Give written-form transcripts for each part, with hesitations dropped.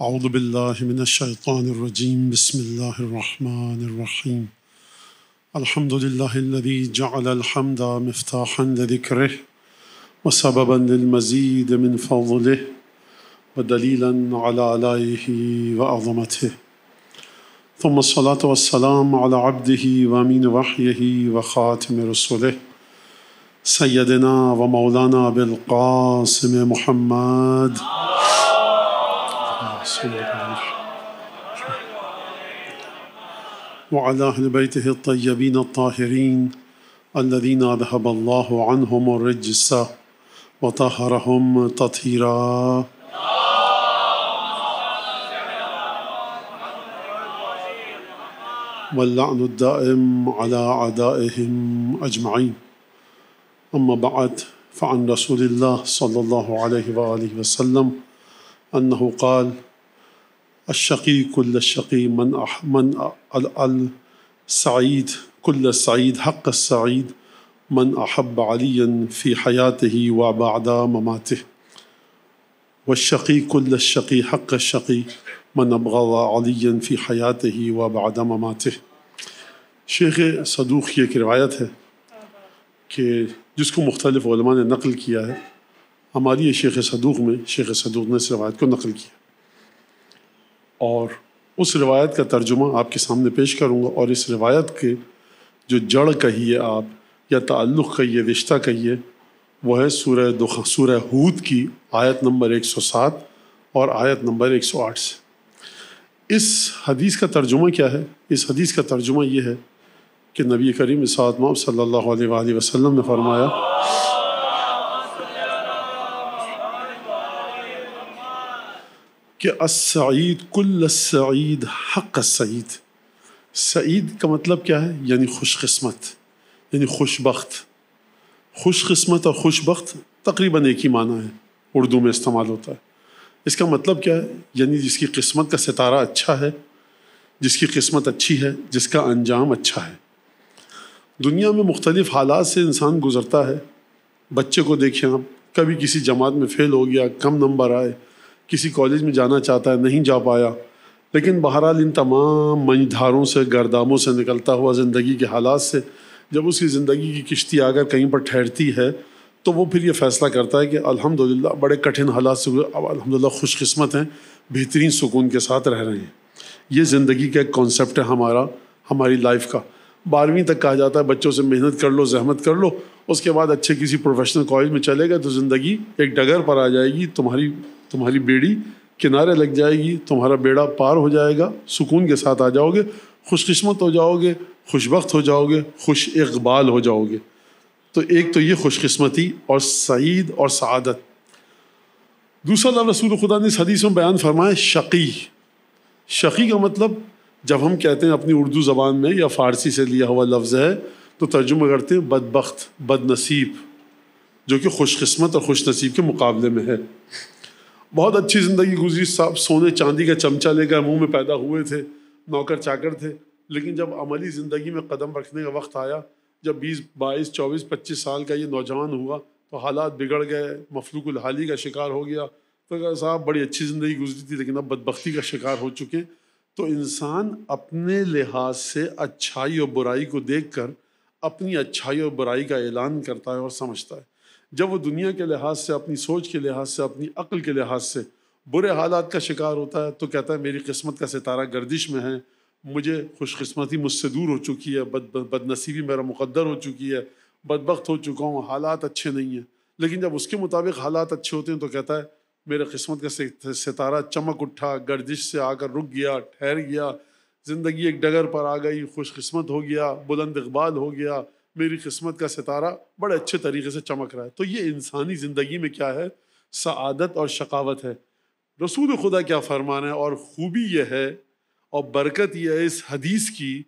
اعوذ باللہ من الشیطان الرجیم بسم اللہ الرحمن الرحیم الحمد للہ الذی جعل الحمد مفتاحا لذکرہ وسببا للمزید من فضلہ ودلیلا علی آلائہ وعظمتہ ثم الصلاة والسلام علی عبدہ وامین وحیہ وخاتم رسلہ سیدنا ومولانا بالقاسم محمد وعلى أهل بيته الطيبين الطاهرين الذين أذهب الله عنهم الرجس وطهرهم تطهيرا واللعن الدائم على أعدائهم أجمعين أما بعد فعن رسول الله صلى الله عليه وآله وسلم أنه قال الشقي كل الشقي من السعيد كل السعيد حق السعيد من أحب عليا في حياته وبعد مماته والشقي كل الشقي حق الشقي من أبغض عليا في حياته وبعد مماته۔ شیخ صدوق کی ایک روایت ہے کہ جس کو مختلف علماء نے نقل کیا ہے، ہماری شیخ صدوق میں شیخ صدوق نے اس روایت کو نقل کیا اور اس روایت کا ترجمہ آپ کے سامنے پیش کروں گا، اور اس روایت کے جو جڑ کہیے آپ یا تعلق کہیے، رشتہ کہیے، وہ ہے سورہ ہود کی آیت نمبر 107 اور آیت نمبر 108 سے۔ اس حدیث کا ترجمہ کیا ہے؟ اس حدیث کا ترجمہ یہ ہے کہ نبی کریم صلی اللہ علیہ وآلہ وسلم نے فرمایا کہ السعید کل السعید حق السعید۔ سعید کا مطلب کیا ہے؟ یعنی خوش قسمت، یعنی خوش بخت۔ خوش قسمت اور خوش بخت تقریباً ایک ہی معنی ہے، اردو میں استعمال ہوتا ہے۔ اس کا مطلب کیا ہے؟ یعنی جس کی قسمت کا ستارہ اچھا ہے، جس کی قسمت اچھی ہے، جس کا انجام اچھا ہے۔ دنیا میں مختلف حالات سے انسان گزرتا ہے۔ بچے کو دیکھیں آپ، کبھی کسی جماعت میں فیل ہو گیا، کم نمبر آئے، کسی کالج میں جانا چاہتا ہے، نہیں جا پایا، لیکن بہرحال ان تمام منجھاروں سے، گرداموں سے نکلتا ہوا زندگی کے حالات سے جب اس کی زندگی کی کشتی آ کر کہیں پر ٹھہرتی ہے تو وہ پھر یہ فیصلہ کرتا ہے کہ الحمدللہ بڑے کٹھن حالات سے اب الحمدللہ خوش قسمت ہیں، بہترین سکون کے ساتھ رہ رہے ہیں۔ یہ زندگی کا ایک کانسیپٹ ہے ہماری لائف کا۔ 12ویں تک کہا جاتا ہے بچوں سے محنت کر لو، زحمت کر لو، اس کے بعد اچھے کسی پروفیشنل کالج میں چلے گئے تو زندگی ایک ڈگر پر آ جائے گی، تمہاری بیڑی کنارے لگ جائے گی، تمہارا بیڑا پار ہو جائے گا، سکون کے ساتھ آ جاؤ گے، خوش قسمت ہو جاؤ گے، خوش بخت ہو جاؤ گے، خوش اقبال ہو جاؤ گے۔ تو ایک تو یہ خوش قسمتی اور سعید اور سعادت۔ دوسرا لفظ رسول خدا نے اس حدیث میں بیان فرمایا شقی۔ شقی کا مطلب جب ہم کہتے ہیں اپنی اردو زبان میں یا فارسی سے لیا ہوا لفظ ہے تو ترجمہ کرتے ہیں بدبخت، بد نصیب، جو کہ خوش قسمت اور خوش نصیب کے مقابلے میں ہے۔ بہت اچھی زندگی گزری، سب سونے چاندی کا چمچہ لے کر منہ میں پیدا ہوئے تھے، نوکر چاکر تھے، لیکن جب عملی زندگی میں قدم رکھنے کا وقت آیا، جب 20 22 24 25 سال کا یہ نوجوان ہوا تو حالات بگڑ گئے، مفلوق الحالی کا شکار ہو گیا۔ تو کہا صاحب بڑی اچھی زندگی گزری تھی لیکن اب بدبختی کا شکار ہو چکے۔ تو انسان اپنے لحاظ سے اچھائی اور برائی کو دیکھ کر اپنی اچھائی اور برائی کا اعلان کرتا ہے اور سمجھتا ہے۔ جب وہ دنیا کے لحاظ سے، اپنی سوچ کے لحاظ سے، اپنی عقل کے لحاظ سے برے حالات کا شکار ہوتا ہے تو کہتا ہے میری قسمت کا ستارہ گردش میں ہے، مجھے خوش قسمتی مجھ سے دور ہو چکی ہے، بد نصیبی میرا مقدر ہو چکی ہے، بدبخت ہو چکا ہوں، حالات اچھے نہیں ہیں۔ لیکن جب اس کے مطابق حالات اچھے ہوتے ہیں تو کہتا ہے میرے قسمت کا ستارہ چمک اٹھا، گردش سے آ کر رک گیا، ٹھہر گیا، زندگی ایک ڈگر پر آ گئی، خوش قسمت ہو گیا، بلند اقبال ہو گیا، میری قسمت کا ستارہ بڑے اچھے طریقے سے چمک رہا ہے۔ تو یہ انسانی زندگی میں کیا ہے؟ سعادت اور شقاوت ہے۔ رسول خدا کیا فرمانا ہے؟ اور خوبی یہ ہے اور برکت یہ ہے اس حدیث کی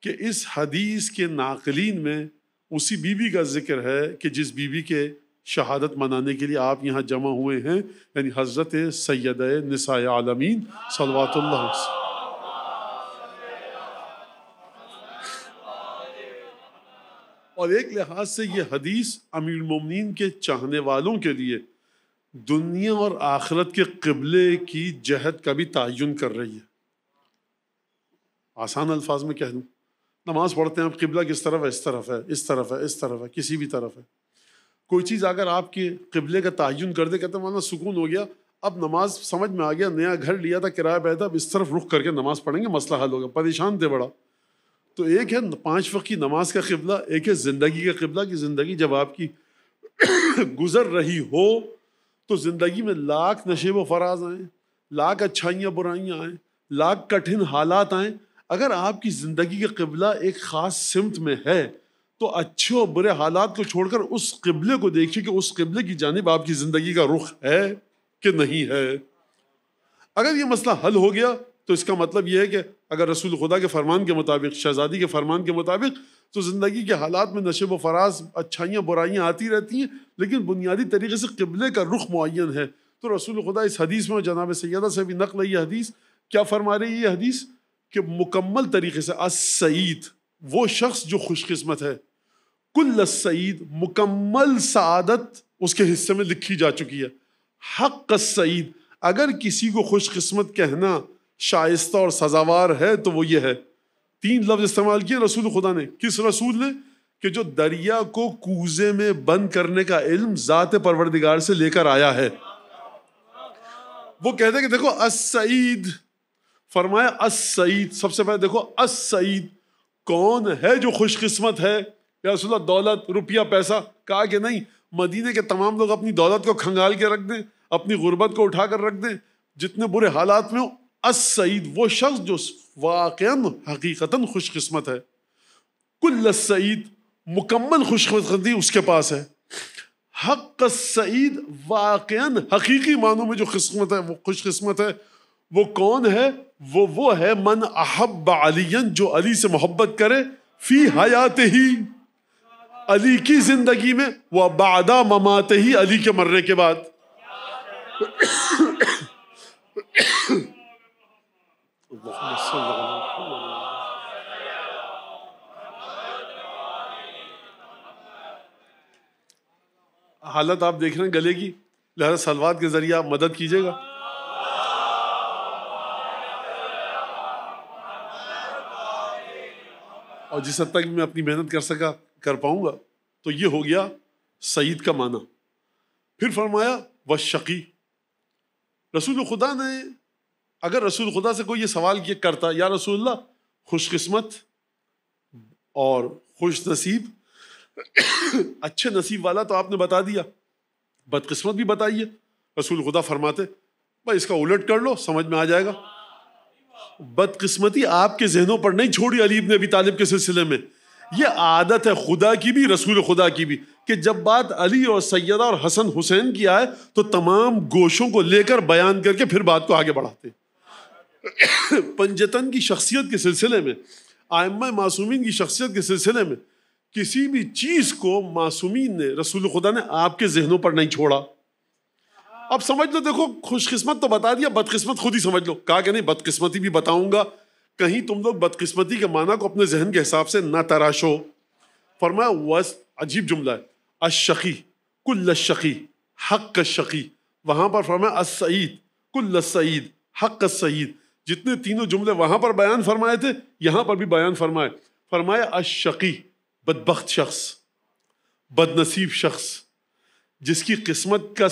کہ اس حدیث کے ناقلین میں اسی بیوی کا ذکر ہے کہ جس بیوی کے شہادت منانے کے لیے آپ یہاں جمع ہوئے ہیں، یعنی حضرت سیدہ نساء عالمین صلوات اللہ علیہ۔ اور ایک لحاظ سے یہ حدیث امیر المومنین کے چاہنے والوں کے لیے دنیا اور آخرت کے قبلے کی جہت کا بھی تعین کر رہی ہے. آسان الفاظ میں کہہ دوں، نماز پڑھتے ہیں آپ، قبلہ کس طرف ہے؟ اس طرف ہے، اس طرف ہے، اس طرف ہے، کسی بھی طرف ہے. کوئی چیز اگر آپ کے قبلے کا تعین کر دے، کہتے ہیں مولانا سکون ہو گیا، اب نماز سمجھ میں آ گیا، نیا گھر لیا تھا کرایہ پہ تھا، اب اس طرف رخ کر کے نماز پڑھیں گے، مسئلہ حل ہوگا. پریشان تھے بڑا. تو ایک ہے 5 وقت کی نماز کا قبلہ، ایک ہے زندگی کا قبلہ، کہ زندگی جب آپ کی گزر رہی ہو تو زندگی میں لاکھ نشیب و فراز آئیں، لاکھ اچھائیاں برائیاں آئیں، لاکھ کٹھن حالات آئیں، اگر آپ کی زندگی کا قبلہ ایک خاص سمت میں ہے تو اچھے اور برے حالات کو چھوڑ کر اس قبلے کو دیکھیے کہ اس قبلے کی جانب آپ کی زندگی کا رخ ہے کہ نہیں ہے. اگر یہ مسئلہ حل ہو گیا تو اس کا مطلب یہ ہے کہ اگر رسول خدا کے فرمان کے مطابق، شہزادی کے فرمان کے مطابق، تو زندگی کے حالات میں نشیب و فراز، اچھائیاں برائیاں آتی رہتی ہیں، لیکن بنیادی طریقے سے قبلے کا رخ معین ہے. تو رسول خدا اس حدیث میں، جناب سیدہ سے بھی نقل ہے یہ حدیث، کیا فرما رہی ہے یہ حدیث؟ کہ مکمل طریقے سے السعید، وہ شخص جو خوش قسمت ہے، کل السعید، مکمل سعادت اس کے حصے میں لکھی جا چکی ہے. حق السعید، اگر کسی کو خوش قسمت کہنا شائستہ اور سزاوار ہے تو وہ یہ ہے. 3 لفظ استعمال کیے رسول خدا نے. کس رسول نے؟ کہ جو دریا کو کوزے میں بند کرنے کا علم ذات پروردگار سے لے کر آیا ہے. وہ کہتے ہیں کہ دیکھو السعید، فرمایا السعید، سب سے پہلے دیکھو السعید کون ہے جو خوش قسمت ہے. یا رسول اللہ دولت، روپیہ، پیسہ؟ کہا کہ نہیں، مدینے کے تمام لوگ اپنی دولت کو کھنگال کے رکھ دیں، اپنی غربت کو اٹھا کر رکھ دیں، جتنے برے حالات میں ہو. السعید، وہ شخص جو واقعاً حقیقتاً خوش قسمت ہے. کل السعید، مکمل خوش قسمتی اس کے پاس ہے. حق السعید، واقعاً حقیقی معنوں میں جو قسمت ہے، وہ خوش قسمت ہے. وہ کون ہے؟ وہ ہے من احب علی، جو علی سے محبت کرے، فی حیات ہی، علی کی زندگی میں، و بعد ممات ہی، علی کے مرنے کے بعد. حالت آپ دیکھ رہے ہیں گلے کی، لہذا صلوات کے ذریعے آپ مدد کیجیے گا. اور جس حد تک میں اپنی محنت کر پاؤں گا. تو یہ ہو گیا سعید کا معنی. پھر فرمایا والشقی. رسول خدا نے، اگر رسول خدا سے کوئی یہ سوال کیا کرتا، یا رسول اللہ خوش قسمت اور خوش نصیب، اچھے نصیب والا تو آپ نے بتا دیا، بدقسمت بھی بتائیے. رسول خدا فرماتے بھائی اس کا الٹ کر لو، سمجھ میں آ جائے گا. بدقسمتی آپ کے ذہنوں پر نہیں چھوڑی علی ابن ابی طالب کے سلسلے میں. یہ عادت ہے خدا کی بھی، رسول خدا کی بھی، کہ جب بات علی اور سیدہ اور حسن حسین کی آئے تو تمام گوشوں کو لے کر بیان کر کے پھر بات کو آگے بڑھاتے. پنجتن کی شخصیت کے سلسلے میں، ائمہ معصومین کی شخصیت کے سلسلے میں، کسی بھی چیز کو معصومین نے، رسول خدا نے آپ کے ذہنوں پر نہیں چھوڑا. اب سمجھ لو، دیکھو خوش قسمت تو بتا دیا، بدقسمت خود ہی سمجھ لو. کہا کہ نہیں، بدقسمتی بھی بتاؤں گا، کہیں تم لوگ بدقسمتی کے معنی کو اپنے ذہن کے حساب سے نہ تراشو. فرمایا عجیب جملہ ہے، الشقی، کل الشقی، حق الشقی. وہاں پر فرمایا السعید، کل السعید، حق السعید. جتنے تینوں جملے وہاں پر بیان فرمائے تھے، یہاں پر بھی بیان فرمائے. فرمایا الشقی، بدبخت شخص، بد نصیب شخص، جس کی قسمت کے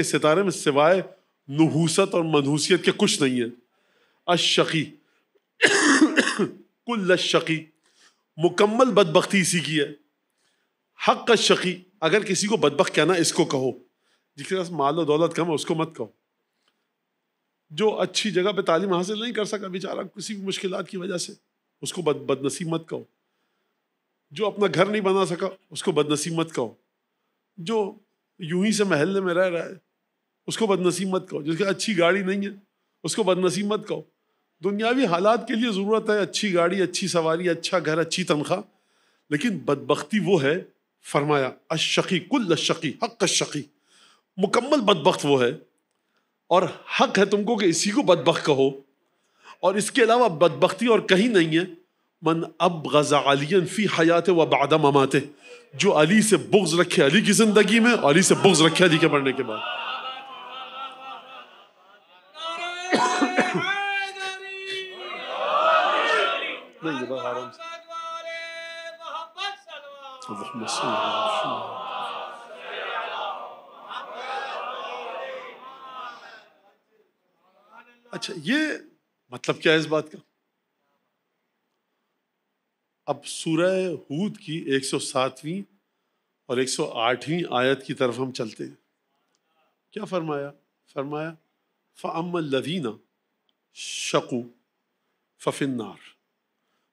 ستارے میں سوائے نحوست اور منحوسیت کے کچھ نہیں ہے. الشقی، کل الشقی، مکمل بدبختی اسی کی ہے. حق الشقی، اگر کسی کو بدبخت کہنا اس کو کہو، جس کے پاس مال و دولت کم ہے اس کو مت کہو. جو اچھی جگہ پہ تعلیم حاصل نہیں کر سکا بیچارہ کسی مشکلات کی وجہ سے، اس کو بد نصیب مت کہو. جو اپنا گھر نہیں بنا سکا اس کو بد نصیب مت کہو. جو یوں ہی سے محلے میں رہ رہا ہے اس کو بد نصیب مت کہو. جس کی اچھی گاڑی نہیں ہے اس کو بد نصیب مت کہو. دنیاوی حالات کے لیے ضرورت ہے اچھی گاڑی، اچھی سواری، اچھا گھر، اچھی تنخواہ، لیکن بدبختی وہ ہے. فرمایا الشقی، کل الشقی، حق الشقی، مکمل بدبخت وہ ہے. اور حق ہے تم کو کہ اسی کو بدبخت کہو، اور اس کے علاوہ بدبختی اور کہیں نہیں ہے. من ابغض علی فی حیات و بعد مماتہ، جو علی سے بغض رکھے علی کی زندگی میں، علی سے بغض رکھے علی کے مرنے کے بعد. نہیں یہ بات آرام سے. اللہم صل علی محمد. اچھا یہ مطلب کیا ہے اس بات کا؟ اب سورہ ہود کی 107ویں اور 108ویں آیت کی طرف ہم چلتے ہیں. کیا فرمایا؟ فرمایا فَأَمَّا الَّذِينَ شَقُوا فَفِي النَّارِ،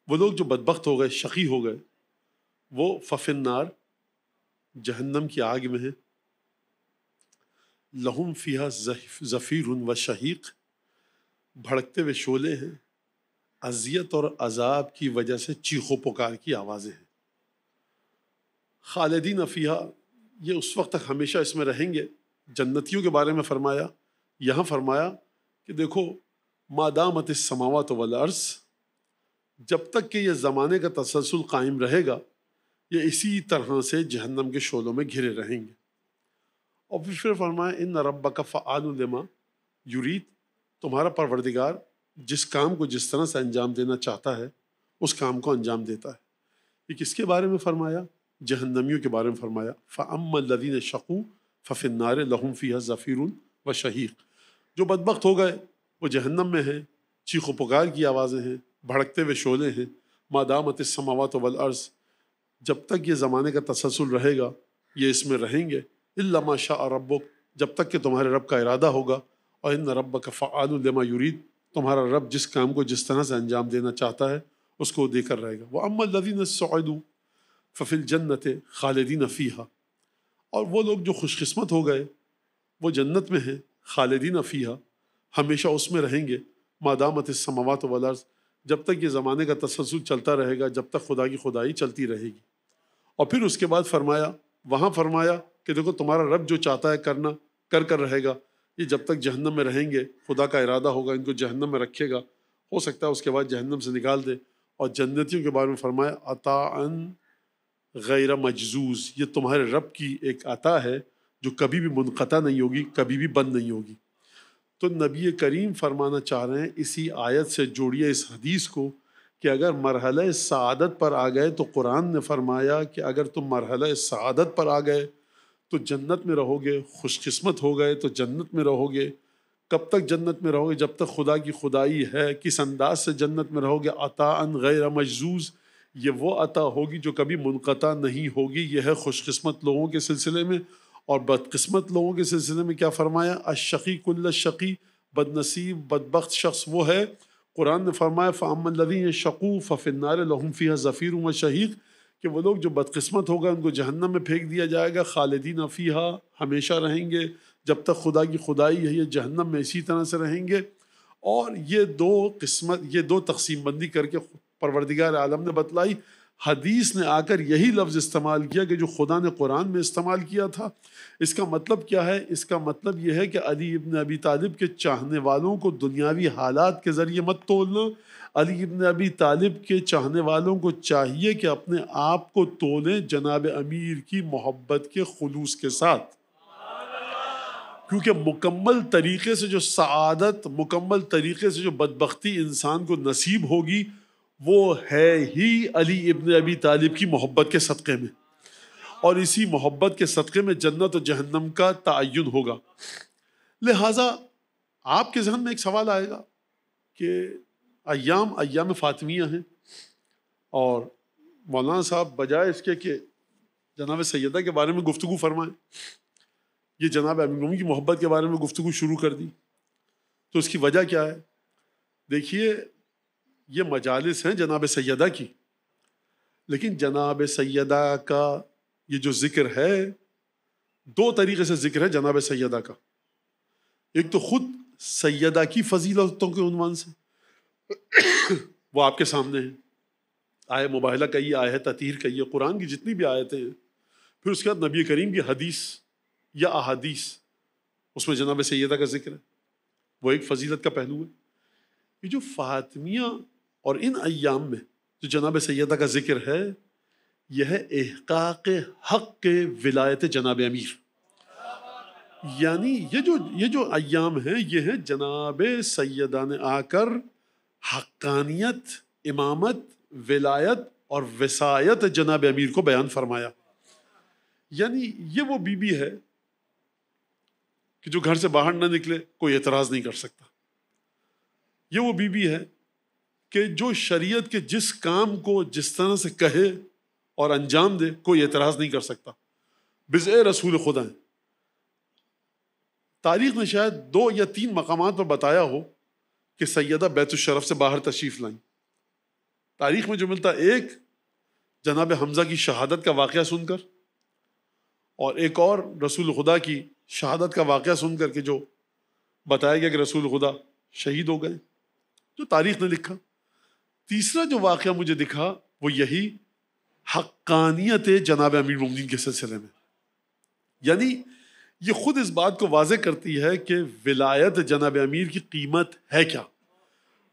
وہ لوگ جو بدبخت ہو گئے، شقی ہو گئے، وہ فَفِي النَّارِ جہنم کی آگ میں ہیں. لَهُمْ فِيهَا زَفِيرٌ وَشَهِيقٌ، بھڑکتے ہوئے شعلے ہیں، اذیت اور عذاب کی وجہ سے چیخ و پکار کی آوازیں ہیں. خالدین فیہا، یہ اس وقت تک ہمیشہ اس میں رہیں گے. جنتیوں کے بارے میں فرمایا، یہاں فرمایا کہ دیکھو ما دامت السماوات والارض، جب تک کہ یہ زمانے کا تسلسل قائم رہے گا یہ اسی طرح سے جہنم کے شعلوں میں گھرے رہیں گے. اور پھر فرمایا ان ربک فعال لما یرید، تمہارا پروردگار جس کام کو جس طرح سے انجام دینا چاہتا ہے اس کام کو انجام دیتا ہے. یہ کس کے بارے میں فرمایا؟ جہنمیوں کے بارے میں فرمایا. فَأَمَّا الَّذِينَ شَقُوا فَفِي النَّارِ لَهُمْ فِيهَا زَفِيرٌ وَشَهِيقٌ، جو بدبخت ہو گئے وہ جہنم میں ہیں، چیخ و پکار کی آوازیں ہیں، بھڑکتے ہوئے شعلے ہیں. ما دامت السماوات والارض، جب تک یہ زمانے کا تسلسل رہے گا یہ اس میں رہیں گے. الا ما شاء ربک، جب تک کہ تمہارے رب کا ارادہ ہوگا. اور ان ربک فعال لما یرید، تمہارا رب جس کام کو جس طرح سے انجام دینا چاہتا ہے اس کو دے کر رہے گا. وَأَمَّا الَّذِينَ سُعِدُوا فَفِي الْجَنَّةِ خَالِدِينَ فِيهَا، اور وہ لوگ جو خوش قسمت ہو گئے وہ جنت میں ہیں. خالدین فیہا، ہمیشہ اس میں رہیں گے. ما دامت السماوات والارض، جب تک یہ زمانے کا تسلسل چلتا رہے گا، جب تک خدا کی خدائی چلتی رہے گی. اور پھر اس کے بعد فرمایا، وہاں فرمایا کہ دیکھو تمہارا رب جو چاہتا ہے کرنا کر رہے گا. یہ جب تک جہنم میں رہیں گے خدا کا ارادہ ہوگا ان کو جہنم میں رکھے گا، ہو سکتا ہے اس کے بعد جہنم سے نکال دے. اور جنتیوں کے بارے میں فرمایا عطاءً غیر مجزوز، یہ تمہارے رب کی ایک عطا ہے جو کبھی بھی منقطع نہیں ہوگی، کبھی بھی بند نہیں ہوگی. تو نبی کریم فرمانا چاہ رہے ہیں اسی آیت سے جوڑیے اس حدیث کو کہ اگر مرحلہ سعادت پر آ گئے تو قرآن نے فرمایا کہ اگر تم مرحلہ سعادت پر آ گئے تو جنت میں رہو گے، خوش قسمت ہو گئے تو جنت میں رہو گے. کب تک جنت میں رہو گے؟ جب تک خدا کی خدائی ہے. کس انداز سے جنت میں رہو گے؟ عطاءً غیر مجزوز، یہ وہ عطا ہوگی جو کبھی منقطع نہیں ہوگی. یہ ہے خوش قسمت لوگوں کے سلسلے میں. اور بدقسمت لوگوں کے سلسلے میں کیا فرمایا؟ الشقی کل الشقی، بد نصیب بدبخت شخص وہ ہے. قرآن نے فرمایا فَأَمَّا الَّذِينَ شَقُوا فَفِي النَّارِ لَهُمْ فِيهَا زَفِيرٌ وَشَهِيقٌ، کہ وہ لوگ جو بدقسمت ہوگا ان کو جہنم میں پھینک دیا جائے گا. خالدین فیہا، ہمیشہ رہیں گے جب تک خدا کی خدائی ہے. یہ جہنم میں اسی طرح سے رہیں گے. اور یہ دو قسمت، یہ دو تقسیم بندی کر کے پروردگار عالم نے بتلائی. حدیث نے آ کر یہی لفظ استعمال کیا کہ جو خدا نے قرآن میں استعمال کیا تھا. اس کا مطلب کیا ہے؟ اس کا مطلب یہ ہے کہ علی ابن ابی طالب کے چاہنے والوں کو دنیاوی حالات کے ذریعے مت تولنا. علی ابن ابی طالب کے چاہنے والوں کو چاہیے کہ اپنے آپ کو تولیں جناب امیر کی محبت کے خلوص کے ساتھ. کیونکہ مکمل طریقے سے جو سعادت، مکمل طریقے سے جو بدبختی انسان کو نصیب ہوگی وہ ہے ہی علی ابن ابی طالب کی محبت کے صدقے میں. اور اسی محبت کے صدقے میں جنت و جہنم کا تعین ہوگا. لہٰذا آپ کے ذہن میں ایک سوال آئے گا کہ ایام فاطمیہ ہیں اور مولانا صاحب بجائے اس کے کہ جناب سیدہ کے بارے میں گفتگو فرمائیں، یہ جناب امیر المومنین کی محبت کے بارے میں گفتگو شروع کر دی. تو اس کی وجہ کیا ہے؟ دیکھیے یہ مجالس ہیں جناب سیدہ کی، لیکن جناب سیدہ کا یہ جو ذکر ہے دو طریقے سے ذکر ہے جناب سیدہ کا. ایک تو خود سیدہ کی فضیلتوں کے عنوان سے وہ آپ کے سامنے ہیں، آئے مباہلہ کہیے، آئے تطہیر کہیے، قرآن کی جتنی بھی آیتیں ہیں. پھر اس کے بعد نبی کریم کی حدیث یا احادیث، اس میں جناب سیدہ کا ذکر ہے، وہ ایک فضیلت کا پہلو ہے. یہ جو فاطمیہ اور ان ایام میں جو جناب سیدہ کا ذکر ہے یہ ہے احقاق حق کے ولایت جناب امیر. یعنی یہ جو ایام ہیں یہ ہیں جناب سیدہ نے آ کر حقانیت، امامت، ولایت اور وصایت جناب امیر کو بیان فرمایا. یعنی یہ وہ بی ہے کہ جو گھر سے باہر نہ نکلے کوئی اعتراض نہیں کر سکتا. یہ وہ بی ہے کہ جو شریعت کے جس کام کو جس طرح سے کہے اور انجام دے کوئی اعتراض نہیں کر سکتا. بضع رسول خدا ہیں. تاریخ نے شاید 2 یا 3 مقامات پر بتایا ہو کہ سیدہ بیت الشرف سے باہر تشریف لائیں. تاریخ میں جو ملتا ایک جناب حمزہ کی شہادت کا واقعہ سن کر، اور ایک اور رسول خدا کی شہادت کا واقعہ سن کر کہ جو بتایا گیا کہ رسول خدا شہید ہو گئے، جو تاریخ نے لکھا. تیسرا جو واقعہ مجھے دکھا وہ یہی حقانیت جناب امیر المومنین کے سلسلے میں. یعنی یہ خود اس بات کو واضح کرتی ہے کہ ولایت جناب امیر کی قیمت ہے کیا.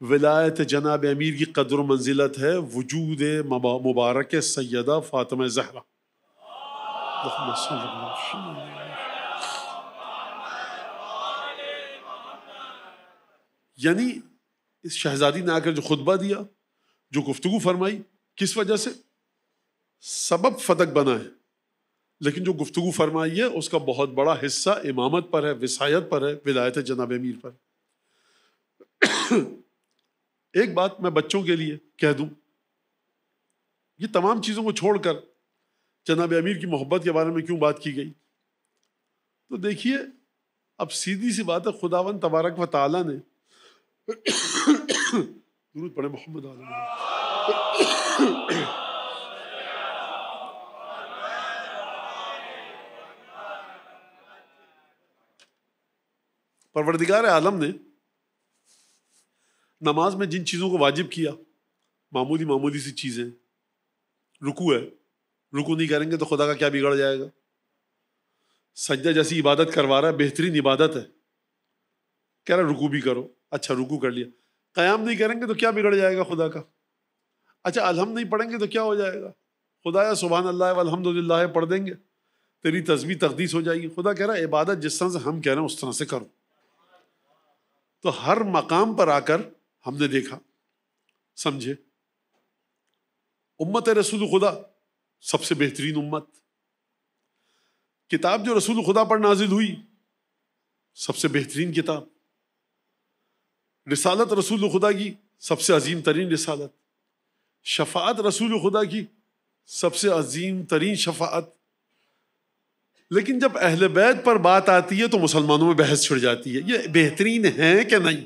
ولایت جناب امیر کی قدر و منزلت ہے وجود مبارک سیدہ فاطمہ زہرا. یعنی اس شہزادی نے آ کر جو خطبہ دیا، جو گفتگو فرمائی، کس وجہ سے؟ سبب فتق بنا ہے، لیکن جو گفتگو فرمائی ہے اس کا بہت بڑا حصہ امامت پر ہے، وصایت پر ہے، ولایت جناب امیر پر. ایک بات میں بچوں کے لیے کہہ دوں، یہ تمام چیزوں کو چھوڑ کر جناب امیر کی محبت کے بارے میں کیوں بات کی گئی؟ تو دیکھیے، اب سیدھی سی بات ہے، خداوند تبارک و تعالیٰ نے درود پڑھے محمد عالم. پروردگار عالم نے نماز میں جن چیزوں کو واجب کیا، معمولی سی چیزیں، رکوع ہے، رکوع نہیں کریں گے تو خدا کا کیا بگڑ جائے گا. سجدہ جیسی عبادت کروا رہا ہے، بہترین عبادت ہے، کہہ رہا رکوع بھی کرو، اچھا رکوع کر لیا. قیام نہیں کریں گے تو کیا بگڑ جائے گا خدا کا. اچھا الحمد نہیں پڑھیں گے تو کیا ہو جائے گا. خدا یا سبحان اللہ والحمدللہ پڑھ دیں گے، تیری تسبیح تقدیس ہو جائے گی. خدا کہہ رہا ہے عبادت جس طرح سے ہم کہہ رہے ہیں اس طرح سے کرو. تو ہر مقام پر آ کر ہم نے دیکھا، سمجھے، امت رسول خدا سب سے بہترین امت، کتاب جو رسول خدا پر نازل ہوئی سب سے بہترین کتاب، رسالت رسول خدا کی سب سے عظیم ترین رسالت، شفاعت رسول خدا کی سب سے عظیم ترین شفاعت. لیکن جب اہل بیت پر بات آتی ہے تو مسلمانوں میں بحث چھڑ جاتی ہے، یہ بہترین ہیں کہ نہیں.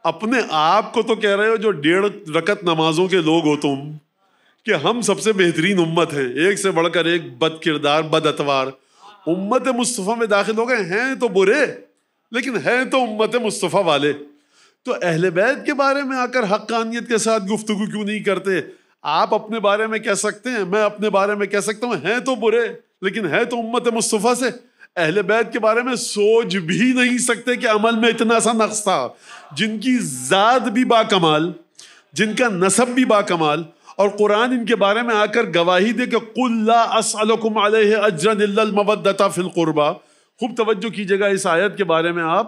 اپنے آپ کو تو کہہ رہے ہو جو 1.5 رکعت نمازوں کے لوگ ہو تم کہ ہم سب سے بہترین امت ہیں، ایک سے بڑھ کر ایک بد کردار بد اتوار امت مصطفیٰ میں داخل ہو گئے ہیں تو برے، لیکن ہیں تو امت مصطفیٰ والے. تو اہل بیت کے بارے میں آ کر حقانیت کے ساتھ گفتگو کیوں نہیں کرتے؟ آپ اپنے بارے میں کہہ سکتے ہیں، میں اپنے بارے میں کہہ سکتا ہوں ہیں تو برے لیکن ہے تو امت مصطفیٰ سے. اہل بیت کے بارے میں سوچ بھی نہیں سکتے کہ عمل میں اتنا سا نقص تھا، جن کی ذات بھی با کمال، جن کا نسب بھی با کمال، اور قرآن ان کے بارے میں آ کر گواہی دے کہ قُلْ لَا أَسْأَلُكُمْ عَلَيْهِ أَجْرًا إِلَّا الْمَوَدَّةَ فِي الْقُرْبَى. خوب توجہ کیجیے گا اس آیت کے بارے میں. آپ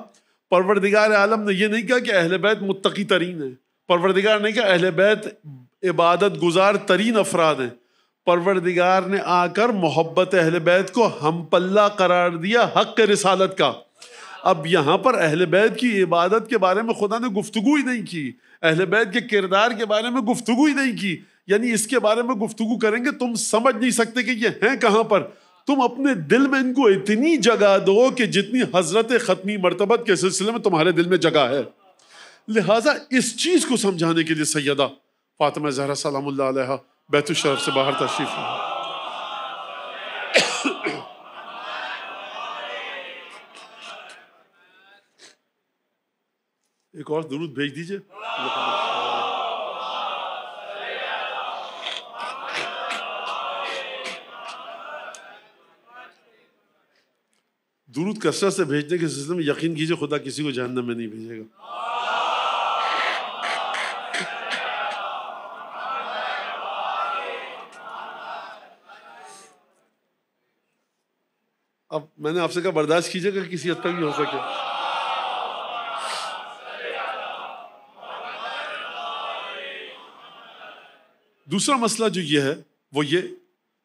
پروردگار عالم نے یہ نہیں کہا کہ اہل بیت متقی ترین ہیں، پروردگار نے کہا اہل بیت عبادت گزار ترین افراد ہیں. پروردگار نے آ کر محبت اہل بیت کو ہم پلہ قرار دیا حق رسالت کا. اب یہاں پر اہل بیت کی عبادت کے بارے میں خدا نے گفتگو ہی نہیں کی، اہل بیت کے کردار کے بارے میں گفتگو ہی نہیں کی. یعنی اس کے بارے میں گفتگو کریں گے تم سمجھ نہیں سکتے کہ یہ ہیں کہاں پر. تم اپنے دل میں ان کو اتنی جگہ دو کہ جتنی حضرت ختمی مرتبت کے سلسلے میں تمہارے دل میں جگہ ہے. لہٰذا اس چیز کو سمجھانے کے لیے سیدہ فاطمہ زہرا سلام اللہ علیہا بیت الشرف سے باہر تشریف لائیں. ایک اور درود بھیج دیجئے. درود کثرت سے بھیجنے کے سلسلے میں یقین کیجئے خدا کسی کو جہنم میں نہیں بھیجے گا. اب میں نے آپ سے کہا برداشت کیجیے گا کسی حد تک بھی ہو سکے. دوسرا مسئلہ جو یہ ہے وہ یہ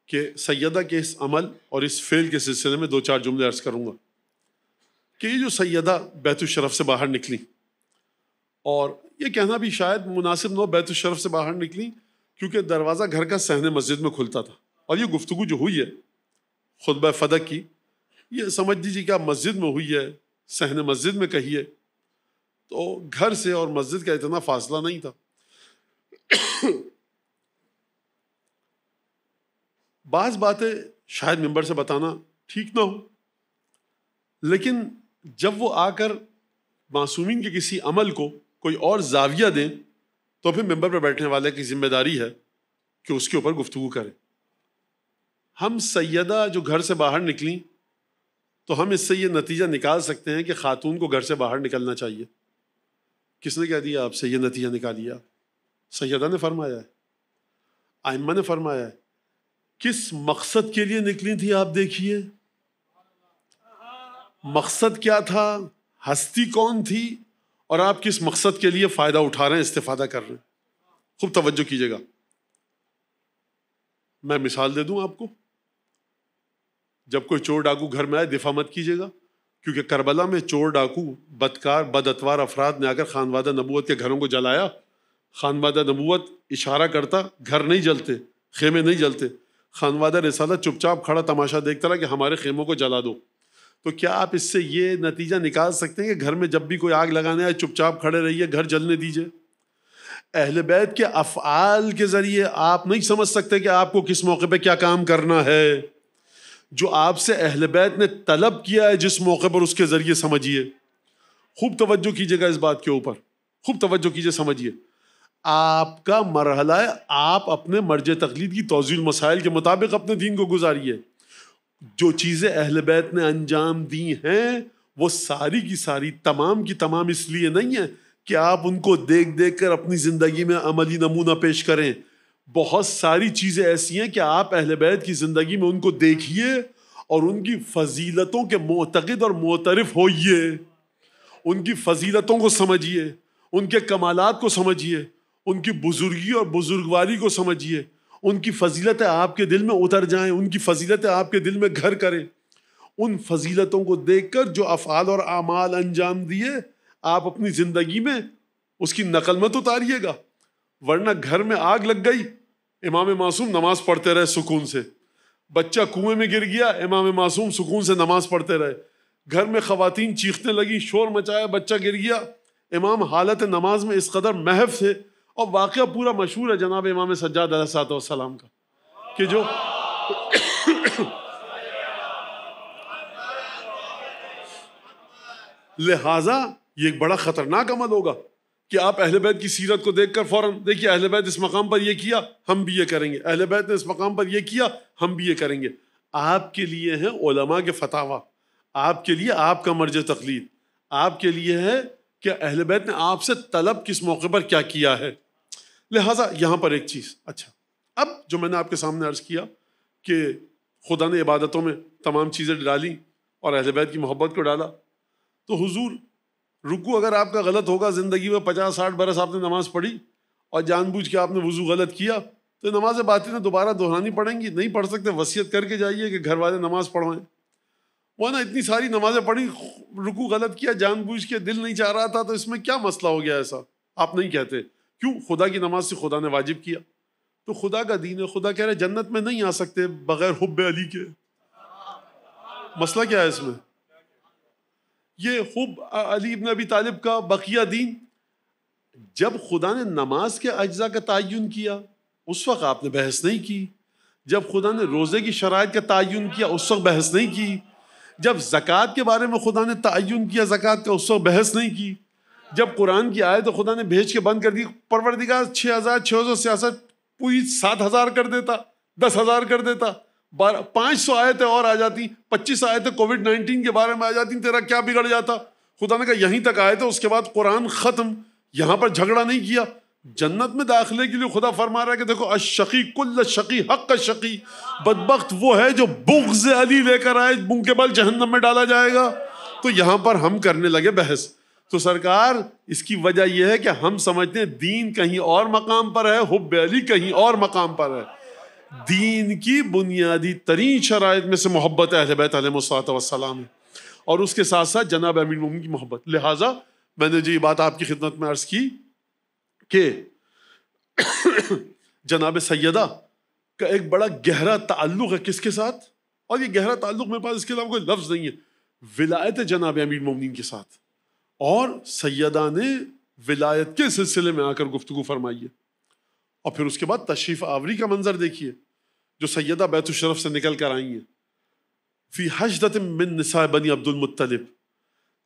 کہ سیدہ کے اس عمل اور اس فعل کے سلسلے میں 2-4 جملے عرض کروں گا کہ یہ جو سیدہ بیت الشرف سے باہر نکلی، اور یہ کہنا بھی شاید مناسب نہ ہو بیت الشرف سے باہر نکلی کیونکہ دروازہ گھر کا صحن مسجد میں کھلتا تھا، اور یہ گفتگو جو ہوئی ہے خطبہ فدق کی، یہ سمجھ لیجیے کہ آپ مسجد میں ہوئی ہے، صحن مسجد میں کہیے، تو گھر سے اور مسجد کا اتنا فاصلہ نہیں تھا. بعض باتیں شاید ممبر سے بتانا ٹھیک نہ ہو، لیکن جب وہ آ کر معصومین کے کسی عمل کو کوئی اور زاویہ دیں تو پھر ممبر پہ بیٹھنے والے کی ذمہ داری ہے کہ اس کے اوپر گفتگو کریں. ہم سیدہ جو گھر سے باہر نکلیں تو ہم اس سے یہ نتیجہ نکال سکتے ہیں کہ خاتون کو گھر سے باہر نکلنا چاہیے. کس نے کہہ دیا آپ سے یہ نتیجہ نکالیے؟ سیدہ نے فرمایا ہے، ائمہ نے فرمایا ہے. کس مقصد کے لیے نکلی تھی آپ دیکھیے، مقصد کیا تھا، ہستی کون تھی، اور آپ کس مقصد کے لیے فائدہ اٹھا رہے ہیں، استفادہ کر رہے ہیں. خوب توجہ کیجیے گا. میں مثال دے دوں آپ کو. جب کوئی چور ڈاکو گھر میں آئے دفاع مت کیجیے گا، کیونکہ کربلا میں چور ڈاکو بدکار بد اتوار افراد نے آ کر خانوادہ نبوت کے گھروں کو جلایا. خانوادہ نبوت اشارہ کرتا گھر نہیں جلتے، خیمے نہیں جلتے. خانوادہ رسالت چپ چاپ کھڑا تماشا دیکھتا رہا کہ ہمارے خیموں کو جلا دو. تو کیا آپ اس سے یہ نتیجہ نکال سکتے ہیں کہ گھر میں جب بھی کوئی آگ لگانے آئے چپ چاپ کھڑے رہیے، گھر جلنے دیجیے؟ اہل بیت کے افعال کے ذریعے آپ نہیں سمجھ سکتے کہ آپ کو کس موقع پہ کیا کام کرنا ہے. جو آپ سے اہل بیت نے طلب کیا ہے جس موقع پر، اس کے ذریعے سمجھیے. خوب توجہ کیجیے گا اس بات کے اوپر، خوب توجہ کیجیے، سمجھیے. آپ کا مرحلہ ہے، آپ اپنے مرج تقلید کی توضیح المسائل کے مطابق اپنے دین کو گزاریے. جو چیزیں اہل بیت نے انجام دی ہیں وہ ساری کی ساری، تمام کی تمام اس لیے نہیں ہیں کہ آپ ان کو دیکھ دیکھ کر اپنی زندگی میں عملی نمونہ پیش کریں. بہت ساری چیزیں ایسی ہیں کہ آپ اہل بیت کی زندگی میں ان کو دیکھیے اور ان کی فضیلتوں کے معتقد اور معترف ہوئیے. ان کی فضیلتوں کو سمجھیے، ان کے کمالات کو سمجھیے، ان کی بزرگی اور بزرگواری کو سمجھیے. ان کی فضیلتیں آپ کے دل میں اتر جائیں، ان کی فضیلتیں آپ کے دل میں گھر کریں. ان فضیلتوں کو دیکھ کر جو افعال اور اعمال انجام دیے آپ اپنی زندگی میں اس کی نقل مت اتاریے گا. ورنہ گھر میں آگ لگ گئی، امام معصوم نماز پڑھتے رہے سکون سے. بچہ کنویں میں گر گیا، امام معصوم سکون سے نماز پڑھتے رہے. گھر میں خواتین چیخنے لگی، شور مچایا، بچہ گر گیا، امام حالت نماز میں اس قدر محو تھے. اور واقعہ پورا مشہور ہے جناب امام سجاد علیہ السلام کا، کہ جو لہٰذا یہ ایک بڑا خطرناک عمل ہوگا کہ آپ اہل بیت کی سیرت کو دیکھ کر فوراً دیکھیے اہل بیت اس مقام پر یہ کیا ہم بھی یہ کریں گے، اہل بیت نے اس مقام پر یہ کیا ہم بھی یہ کریں گے. آپ کے لیے ہیں علماء کے فتاویٰ، آپ کے لیے آپ کا مرجع تقلید، آپ کے لیے ہے کہ اہل بیت نے آپ سے طلب کس موقع پر کیا کیا ہے. لہٰذا یہاں پر ایک چیز، اچھا اب جو میں نے آپ کے سامنے عرض کیا کہ خدا نے عبادتوں میں تمام چیزیں ڈالیں اور اہل بیت کی محبت کو ڈالا، تو حضور رکوع اگر آپ کا غلط ہوگا، زندگی میں 50-60 برس آپ نے نماز پڑھی اور جان بوجھ کے آپ نے وضو غلط کیا، تو نماز باطنہ دوبارہ دہرانی پڑیں گی؟ نہیں پڑھ سکتے. وصیت کر کے جائیے کہ گھر والے نماز پڑھوائیں. وہ نا اتنی ساری نمازیں پڑھی، رکوع غلط کیا جان بوجھ کے، دل نہیں چاہ رہا تھا، تو اس میں کیا مسئلہ ہو گیا ایسا؟ آپ نہیں کہتے. کیوں؟ خدا کی نماز سے خدا نے واجب کیا. تو خدا کا دین ہے، خدا کہہ رہے جنت میں نہیں آ سکتے بغیر حب علی کے. مسئلہ کیا ہے اس میں؟ یہ حب علی ابن ابی طالب کا بقیہ دین. جب خدا نے نماز کے اجزاء کا تعین کیا اس وقت آپ نے بحث نہیں کی. جب خدا نے روزے کی شرائط کا تعین کیا اس وقت بحث نہیں کی. جب زکوٰۃ کے بارے میں خدا نے تعین کیا زکوٰۃ کا اس وقت بحث نہیں کی. جب قرآن کی آیت خدا نے بھیج کے بند کر دی، پروردگار 6666 پوری 7000 کر دیتا، 10,000 کر دیتا، 500 آیتیں اور آ جاتی، 25 آیتیں کووڈ-19 کے بارے میں آ جاتی، تیرا کیا بگڑ جاتا؟ خدا نے کہا یہیں تک آئے تھے، اس کے بعد قرآن ختم. یہاں پر جھگڑا نہیں کیا. جنت میں داخلے کے لیے خدا فرما رہا ہے کہ دیکھو الشقی کل الشقی حق الشقی، بدبخت وہ ہے جو بغض علی لے کر آئے، منہ کے بل جہنم میں ڈالا جائے گا. تو یہاں پر ہم کرنے لگے بحث. تو سرکار اس کی وجہ یہ ہے کہ ہم سمجھتے ہیں دین کہیں اور مقام پر ہے، حب علی کہیں اور مقام پر ہے. دین کی بنیادی ترین شرائط میں سے محبت اہل بیت علیہ الصلوۃ والسلام ہے، اور اس کے ساتھ ساتھ جناب امیر المومنین کی محبت. لہٰذا میں نے جو یہ بات آپ کی خدمت میں عرض کی کہ جناب سیدہ کا ایک بڑا گہرا تعلق ہے کس کے ساتھ، اور یہ گہرا تعلق میرے پاس اس کے علاوہ کوئی لفظ نہیں ہے، ولایت جناب امیر المومنین کے ساتھ. اور سیدہ نے ولایت کے سلسلے میں آ کر گفتگو فرمائی ہے. اور پھر اس کے بعد تشریف آوری کا منظر دیکھیے جو سیدہ بیت الشرف سے نکل کر آئی ہیں. فی حشدۃ من نساء بنی عبد المطلب،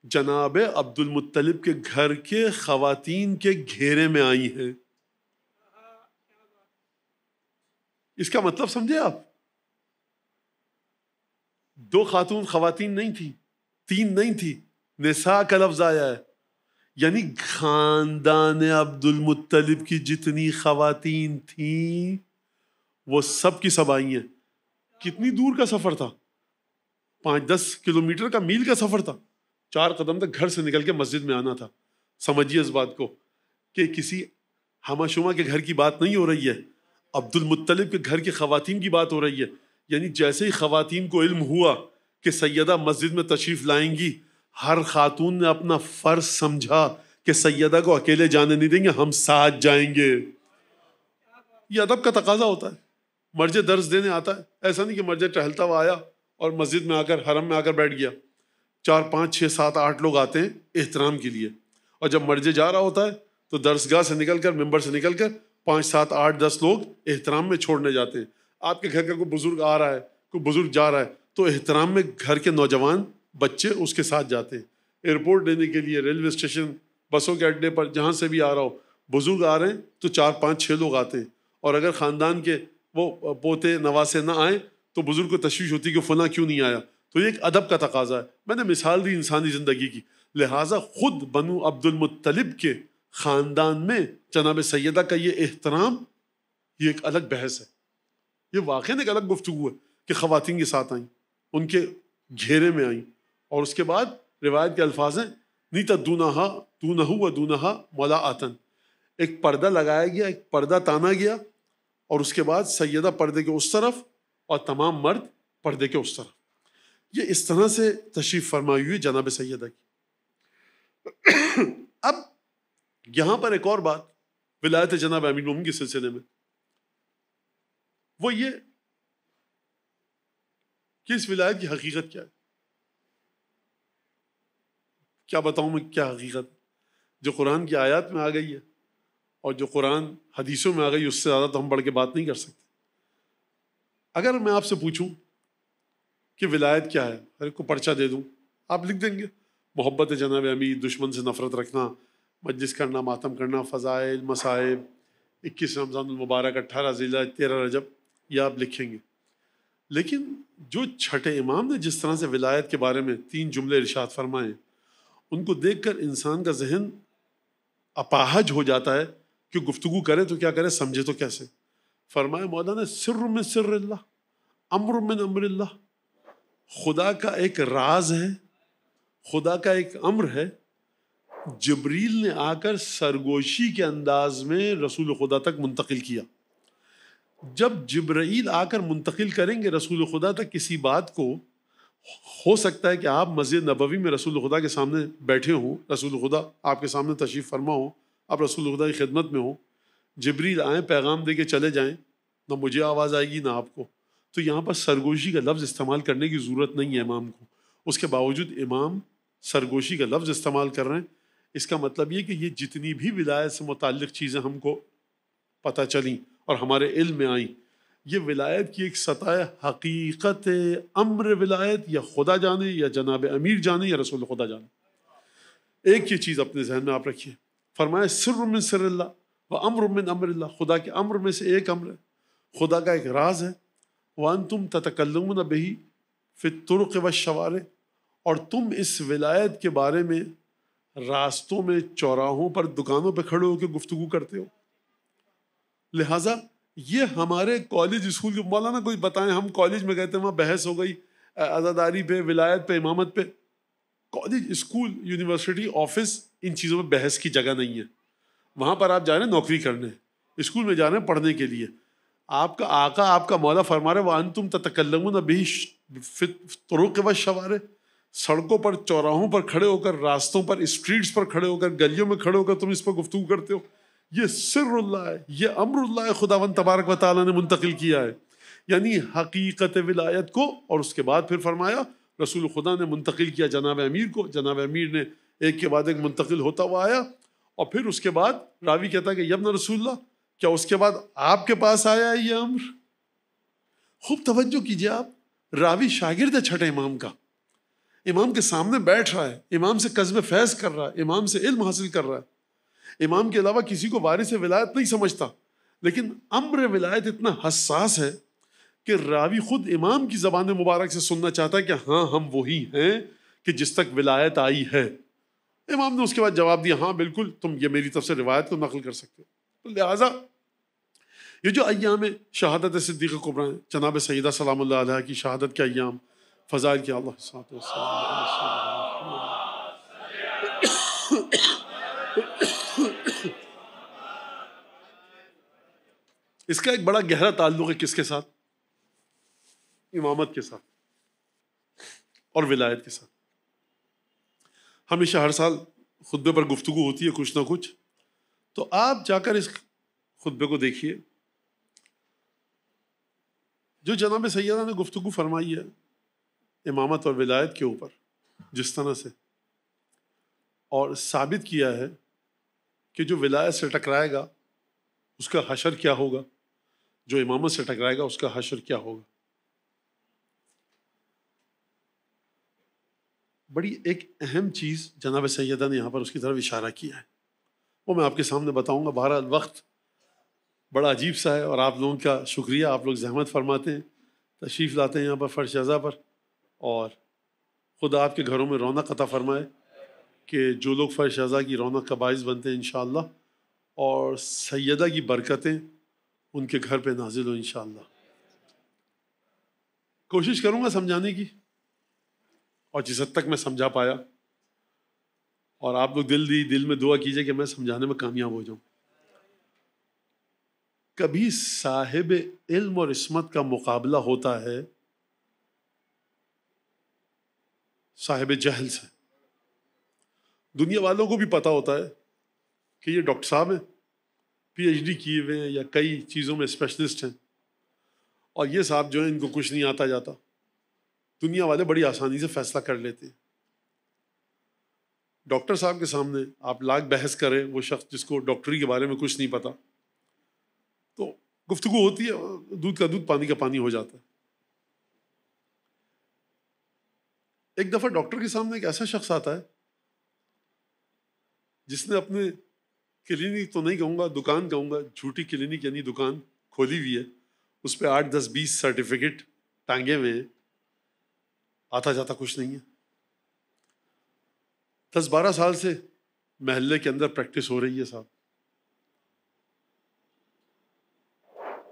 جناب عبد المطلب کے گھر کے خواتین کے گھیرے میں آئی ہیں. اس کا مطلب سمجھے آپ، دو خواتین نہیں تھی، تین نہیں تھی، نساء کا لفظ آیا ہے، یعنی خاندان عبد المطلب کی جتنی خواتین تھیں وہ سب کی سب آئی ہیں. کتنی دور کا سفر تھا، 5-10 کلومیٹر کا، میل کا سفر تھا. 4 قدم تک گھر سے نکل کے مسجد میں آنا تھا. سمجھیے اس بات کو کہ کسی ہمہ شمہ کے گھر کی بات نہیں ہو رہی ہے، عبد المطلب کے گھر کی خواتین کی بات ہو رہی ہے. یعنی جیسے ہی خواتین کو علم ہوا کہ سیدہ مسجد میں تشریف لائیں گی، ہر خاتون نے اپنا فرض سمجھا کہ سیدہ کو اکیلے جانے نہیں دیں گے، ہم ساتھ جائیں گے. یہ ادب کا تقاضا ہوتا ہے. مرجع درس دینے آتا ہے، ایسا نہیں کہ مرجع ٹہلتا ہوا آیا اور مسجد میں آ کر حرم میں آ کر بیٹھ گیا. 4 5 6 7 8 لوگ آتے ہیں احترام کے لیے، اور جب مرجع جا رہا ہوتا ہے تو درسگاہ سے نکل کر، ممبر سے نکل کر 5 7 8 10 لوگ احترام میں چھوڑنے جاتے ہیں. آپ کے گھر کا کوئی بزرگ آ رہا ہے، کوئی بزرگ جا رہا ہے، تو احترام میں گھر کے نوجوان بچے اس کے ساتھ جاتے ہیں. ایئرپورٹ لینے کے لیے، ریلوے اسٹیشن، بسوں کے اڈے پر، جہاں سے بھی آ رہا ہو، بزرگ آ رہے ہیں تو 4 5 6 لوگ آتے ہیں. اور اگر خاندان کے وہ پوتے نواسے نہ آئیں تو بزرگ کو تشویش ہوتی کہ فلاں کیوں نہیں آیا. تو یہ ایک ادب کا تقاضا ہے. میں نے مثال دی انسانی زندگی کی. لہٰذا خود بنو عبد المطلب کے خاندان میں جناب سیدہ کا یہ احترام، یہ ایک الگ بحث ہے. یہ واقعی ایک الگ گفتگو ہے کہ خواتین کے ساتھ آئیں، ان کے گھیرے میں آئیں. اور اس کے بعد روایت کے الفاظ ہیں نیتا دونہا دونہ و دونہا مولا آتن، ایک پردہ لگایا گیا، ایک پردہ تانا گیا، اور اس کے بعد سیدہ پردے کے اس طرف اور تمام مرد پردے کے اس طرف. یہ اس طرح سے تشریف فرمائی ہوئی جناب سیدہ کی. اب یہاں پر ایک اور بات ولایت جناب امیر المومنین کے سلسلے میں، وہ یہ کہ اس ولایت کی حقیقت کیا ہے. کیا بتاؤں میں کیا حقیقت جو قرآن کی آیات میں آ گئی ہے اور جو قرآن حدیثوں میں آ گئی، اس سے زیادہ تو ہم بڑھ کے بات نہیں کر سکتے. اگر میں آپ سے پوچھوں کہ ولایت کیا ہے، ہر ایک کو پرچہ دے دوں، آپ لکھ دیں گے محبت جناب امیر، دشمن سے نفرت رکھنا، مجلس کرنا، ماتم کرنا، فضائل، مصائب، 21 رمضان المبارک، 18 ذی الحجہ، 13 رجب، یہ آپ لکھیں گے. لیکن جو چھٹے امام نے جس طرح سے ولایت کے بارے میں 3 جملے ارشاد فرمائے، ان کو دیکھ کر انسان کا ذہن اپاہج ہو جاتا ہے کہ گفتگو کرے تو کیا کرے، سمجھے تو کیسے. فرمائے مولانا سر من سر اللہ، امر من امر اللہ، خدا کا ایک راز ہے، خدا کا ایک امر ہے. جبریل نے آ کر سرگوشی کے انداز میں رسول خدا تک منتقل کیا. جب جبرائیل آ کر منتقل کریں گے رسول خدا تک کسی بات کو، ہو سکتا ہے کہ آپ مسجد نبوی میں رسول خدا کے سامنے بیٹھے ہوں، رسول خدا آپ کے سامنے تشریف فرما ہو، آپ رسول خدا کی خدمت میں ہوں، جبریل آئیں پیغام دے کے چلے جائیں، نہ مجھے آواز آئے گی نہ آپ کو. تو یہاں پر سرگوشی کا لفظ استعمال کرنے کی ضرورت نہیں ہے امام کو. اس کے باوجود امام سرگوشی کا لفظ استعمال کر رہے ہیں. اس کا مطلب یہ کہ یہ جتنی بھی ولایت سے متعلق چیزیں ہم کو پتہ چلیں اور ہمارے علم میں آئیں، یہ ولایت کی ایک سطح حقیقت امر ولایت، یا خدا جانے یا جناب امیر جانے یا رسول خدا جانے. ایک یہ چیز اپنے ذہن میں آپ رکھیے. فرمائے سر من سر اللہ و امر من امر اللہ، خدا کے امر میں سے ایک امر ہے، خدا کا ایک راز ہے. وانتم تتکلمون بہ فی الطرق والشوارع، اور تم اس ولایت کے بارے میں راستوں میں، چوراہوں پر، دکانوں پہ کھڑے ہو کے گفتگو کرتے ہو. لہٰذا یہ ہمارے کالج اسکول کے مولانا کوئی بتائیں، ہم کالج میں گئے تھے، وہاں بحث ہو گئی عزاداری پہ، ولایت پہ، امامت پہ. College school university office in چیزوں میں بحث کی جگہ نہیں ہے. وہاں پر آپ جا رہے ہیں نوکری کرنے، اسکول میں جا رہے ہیں پڑھنے کے لیے. آپ کا آقا، آپ کا مولا فرما رہے وَأَنْتُمْ تَتَكَلَّمُونَ بِهِ فِي الطُّرُقِ وَالشَّوَارِعِ، سڑکوں پر، چوراہوں پر کھڑے ہو کر، راستوں پر، اسٹریٹس پر کھڑے ہو کر، گلیوں میں کھڑے ہو کر تم اس پر گفتگو کرتے ہو. یہ سر اللہ ہے، یہ امر اللہ ہے، خداوند تبارک و تعالیٰ نے منتقل کیا ہے. یعنی حقیقت ولایت کو. اور اس کے بعد پھر فرمایا رسول خدا نے منتقل کیا جناب امیر کو. جناب امیر نے ایک کے بعد ایک منتقل ہوتا ہوا آیا. اور پھر اس کے بعد راوی کہتا ہے کہ یبن رسول اللہ، کیا اس کے بعد آپ کے پاس آیا ہے یہ امر؟ خوب توجہ کیجیے آپ، راوی شاگرد ہے چھٹے امام کا، امام کے سامنے بیٹھ رہا ہے، امام سے قذف فیض کر رہا ہے، امام سے علم حاصل کر رہا ہے، امام کے علاوہ کسی کو وارث ولایت نہیں سمجھتا. لیکن امر ولایت اتنا حساس ہے کہ راوی خود امام کی زبان مبارک سے سننا چاہتا ہے کہ ہاں ہم وہی ہیں کہ جس تک ولایت آئی ہے. امام نے اس کے بعد جواب دیا ہاں بالکل تم یہ میری طرف سے روایت کو نقل کر سکتے ہو. تو لہٰذا یہ جو ایام شہادت صدیق کبریٰ ہیں، جناب سیدہ سلام اللہ علیہ کی شہادت کے ایام، فضائل کے اللہ صلی اس کا ایک بڑا گہرا تعلق ہے کس کے ساتھ؟ امامت کے ساتھ اور ولایت کے ساتھ. ہمیشہ ہر سال خطبے پر گفتگو ہوتی ہے کچھ نہ کچھ، تو آپ جا کر اس خطبے کو دیکھیے. جو جناب سیدہ نے گفتگو فرمائی ہے امامت اور ولایت کے اوپر جس طرح سے، اور ثابت کیا ہے کہ جو ولایت سے ٹکرائے گا اس کا حشر کیا ہوگا، جو امامت سے ٹکرائے گا اس کا حشر کیا ہوگا. بڑی ایک اہم چیز جناب سیدہ نے یہاں پر اس کی طرف اشارہ کیا ہے، وہ میں آپ کے سامنے بتاؤں گا. بہرحال وقت بڑا عجیب سا ہے، اور آپ لوگوں کا شکریہ، آپ لوگ زحمت فرماتے ہیں، تشریف لاتے ہیں یہاں پر فرش اعضا پر، اور خدا آپ کے گھروں میں رونق عطا فرمائے کہ جو لوگ فرش اعضا کی رونق کا باعث بنتے ہیں انشاءاللہ، اور سیدہ کی برکتیں ان کے گھر پہ نازل ہوں انشاءاللہ. کوشش کروں گا سمجھانے کی، اور جس حد تک میں سمجھا پایا، اور آپ لوگ دل میں دعا کیجئے کہ میں سمجھانے میں کامیاب ہو جاؤں. کبھی صاحب علم اور عصمت کا مقابلہ ہوتا ہے صاحب جہل سے. دنیا والوں کو بھی پتہ ہوتا ہے کہ یہ ڈاکٹر صاحب ہیں، پی ایچ ڈی کیے ہوئے ہیں یا کئی چیزوں میں اسپیشلسٹ ہیں، اور یہ صاحب جو ہیں ان کو کچھ نہیں آتا جاتا. دنیا والے بڑی آسانی سے فیصلہ کر لیتے ہیں. ڈاکٹر صاحب کے سامنے آپ لاکھ بحث کریں، وہ شخص جس کو ڈاکٹری کے بارے میں کچھ نہیں پتا، تو گفتگو ہوتی ہے، دودھ کا دودھ پانی کا پانی ہو جاتا ہے. ایک دفعہ ڈاکٹر کے سامنے ایک ایسا شخص آتا ہے جس نے اپنے کلینک تو نہیں کہوں گا، دکان کہوں گا، جھوٹی کلینک یعنی دکان کھولی ہوئی ہے، اس پہ 8 10 20 سرٹیفکیٹ ٹانگے ہوئے ہیں، آتا جاتا کچھ نہیں ہے. 10 12 سال سے محلے کے اندر پریکٹس ہو رہی ہے صاحب.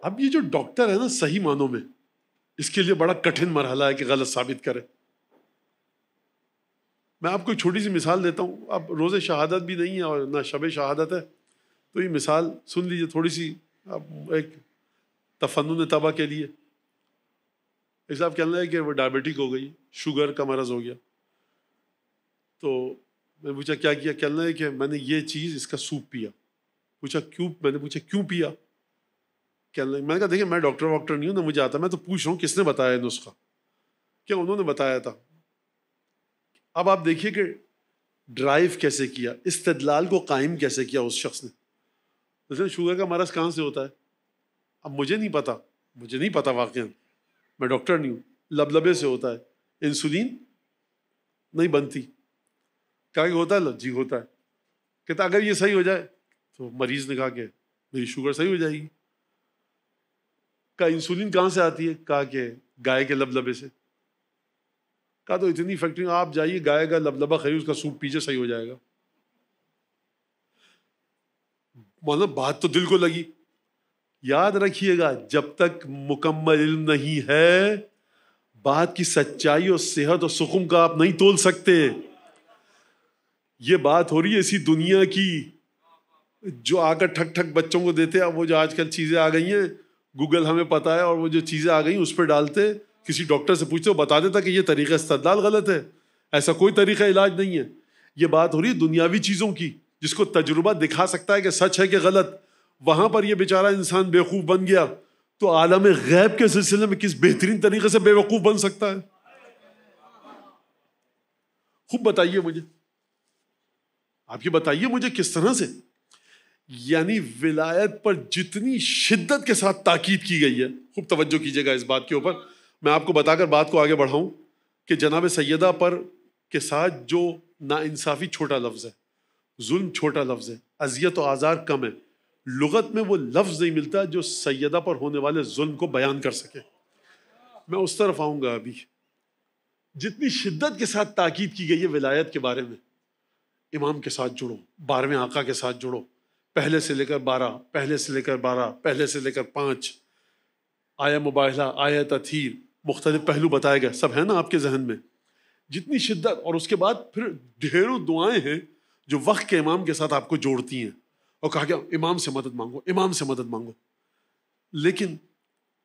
اب یہ جو ڈاکٹر ہے نا صحیح معنوں میں، اس کے لیے بڑا کٹھن مرحلہ ہے کہ غلط ثابت کرے. میں آپ کو ایک چھوٹی سی مثال دیتا ہوں. اب روز شہادت بھی نہیں ہے اور نہ شب شہادت ہے، تو یہ مثال سن لیجیے تھوڑی سی، اب ایک تفنن طبع کے لیے. ایک صاحب کہنے لگے کہ وہ ڈائبٹک ہو گئی، شوگر کا مرض ہو گیا. تو میں پوچھا کیا کیا؟ کہنے لگے کہ میں نے یہ چیز اس کا سوپ پیا. پوچھا کیوں؟ میں نے پوچھا کیوں پیا؟ کہنے لگے، میں نے کہا دیکھیں میں ڈاکٹر نہیں ہوں نہ مجھے آتا، میں تو پوچھ رہا ہوں کس نے بتایا نسخہ؟ کیا انہوں نے بتایا تھا. اب آپ دیکھیے کہ ڈرائیو کیسے کیا، استدلال کو قائم کیسے کیا اس شخص نے. جیسے شوگر کا مرض کہاں سے ہوتا ہے؟ اب مجھے نہیں پتا واقعا، میں ڈاکٹر نہیں ہوں. لبلبے سے ہوتا ہے، انسولین نہیں بنتی. کہا کہ ہوتا ہے؟ جی ہوتا ہے. کہتا اگر یہ صحیح ہو جائے تو مریض نے کہا کہ میری شوگر صحیح ہو جائے گی. کہا انسولین کہاں سے آتی ہے؟ کہا کہ گائے کے لبلبے سے. کہا تو اتنی فیکٹری آپ جائیے گائے کا لبلبا خرید، اس کا سوپ پیجیے صحیح ہو جائے گا. مطلب بات تو دل کو لگی. یاد رکھیے گا جب تک مکمل علم نہیں ہے بات کی سچائی اور صحت اور سکون کا آپ نہیں تول سکتے. یہ بات ہو رہی ہے اسی دنیا کی جو آ کر ٹھک ٹھک بچوں کو دیتے ہیں. وہ جو آج کل چیزیں آ گئی ہیں گوگل ہمیں پتا ہے, اور وہ جو چیزیں آ گئی ہیں اس پہ ڈالتے, کسی ڈاکٹر سے پوچھتے وہ بتا دیتا کہ یہ طریقہ استدلال غلط ہے, ایسا کوئی طریقہ علاج نہیں ہے. یہ بات ہو رہی ہے دنیاوی چیزوں کی جس کو تجربہ دکھا سکتا ہے کہ سچ ہے کہ غلط. وہاں پر یہ بیچارہ انسان بیوقوف بن گیا تو عالم غیب کے سلسلے میں کس بہترین طریقے سے بیوقوف بن سکتا ہے؟ خوب بتائیے مجھے, آپ یہ بتائیے مجھے کس طرح سے. یعنی ولایت پر جتنی شدت کے ساتھ تاکید کی گئی ہے, خوب توجہ کیجیے گا اس بات کے اوپر, میں آپ کو بتا کر بات کو آگے بڑھاؤں کہ جناب سیدہ پر کے ساتھ جو ناانصافی چھوٹا لفظ ہے, ظلم چھوٹا لفظ ہے, اذیت و آزار کم ہے. لغت میں وہ لفظ نہیں ملتا جو سیدہ پر ہونے والے ظلم کو بیان کر سکے. میں اس طرف آؤں گا ابھی. جتنی شدت کے ساتھ تاکید کی گئی ہے ولایت کے بارے میں, امام کے ساتھ جڑو, 12ویں آقا کے ساتھ جڑو, پہلے سے لے کر 12, پہلے سے لے کر 12, پہلے سے لے کر 5, آیا مباہلہ, آیا تطہیر, مختلف پہلو بتائے گئے, سب ہے نا آپ کے ذہن میں. جتنی شدت, اور اس کے بعد پھر ڈھیروں دعائیں ہیں جو وقت کے امام کے ساتھ آپ کو جوڑتی ہیں, اور کہا کہ امام سے مدد مانگو, امام سے مدد مانگو. لیکن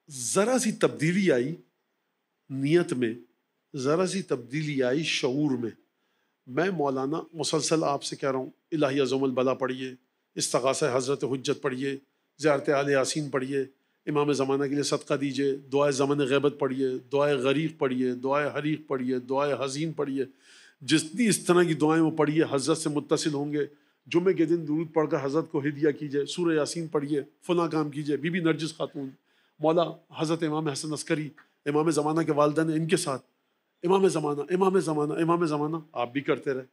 ذرا سی تبدیلی آئی نیت میں, ذرا سی تبدیلی آئی شعور میں. میں مولانا مسلسل آپ سے کہہ رہا ہوں الہی عظم البلا پڑھیے, استغاثہ حضرت حجت پڑھیے, زیارت آل یاسین پڑھیے, امام زمانہ کے لیے صدقہ دیجیے, دعائے زمن غیبت پڑھیے, دعائے غریق پڑھیے, دعائے حریق پڑھیے, دعائے حزین پڑھیے. جتنی اس طرح کی دعائیں وہ پڑھیے, حضرت سے متصل ہوں گے. جمعے کے دن درود پڑھ کر حضرت کو ہدیہ کیجیے, سورہ یاسین پڑھیے, فلاں کام کیجیے. بی بی نرجس خاتون, مولا حضرت امام حسن عسکری, امام زمانہ کے والدین ان کے ساتھ, امام زمانہ, امام زمانہ, امام زمانہ, آپ بھی کرتے رہے.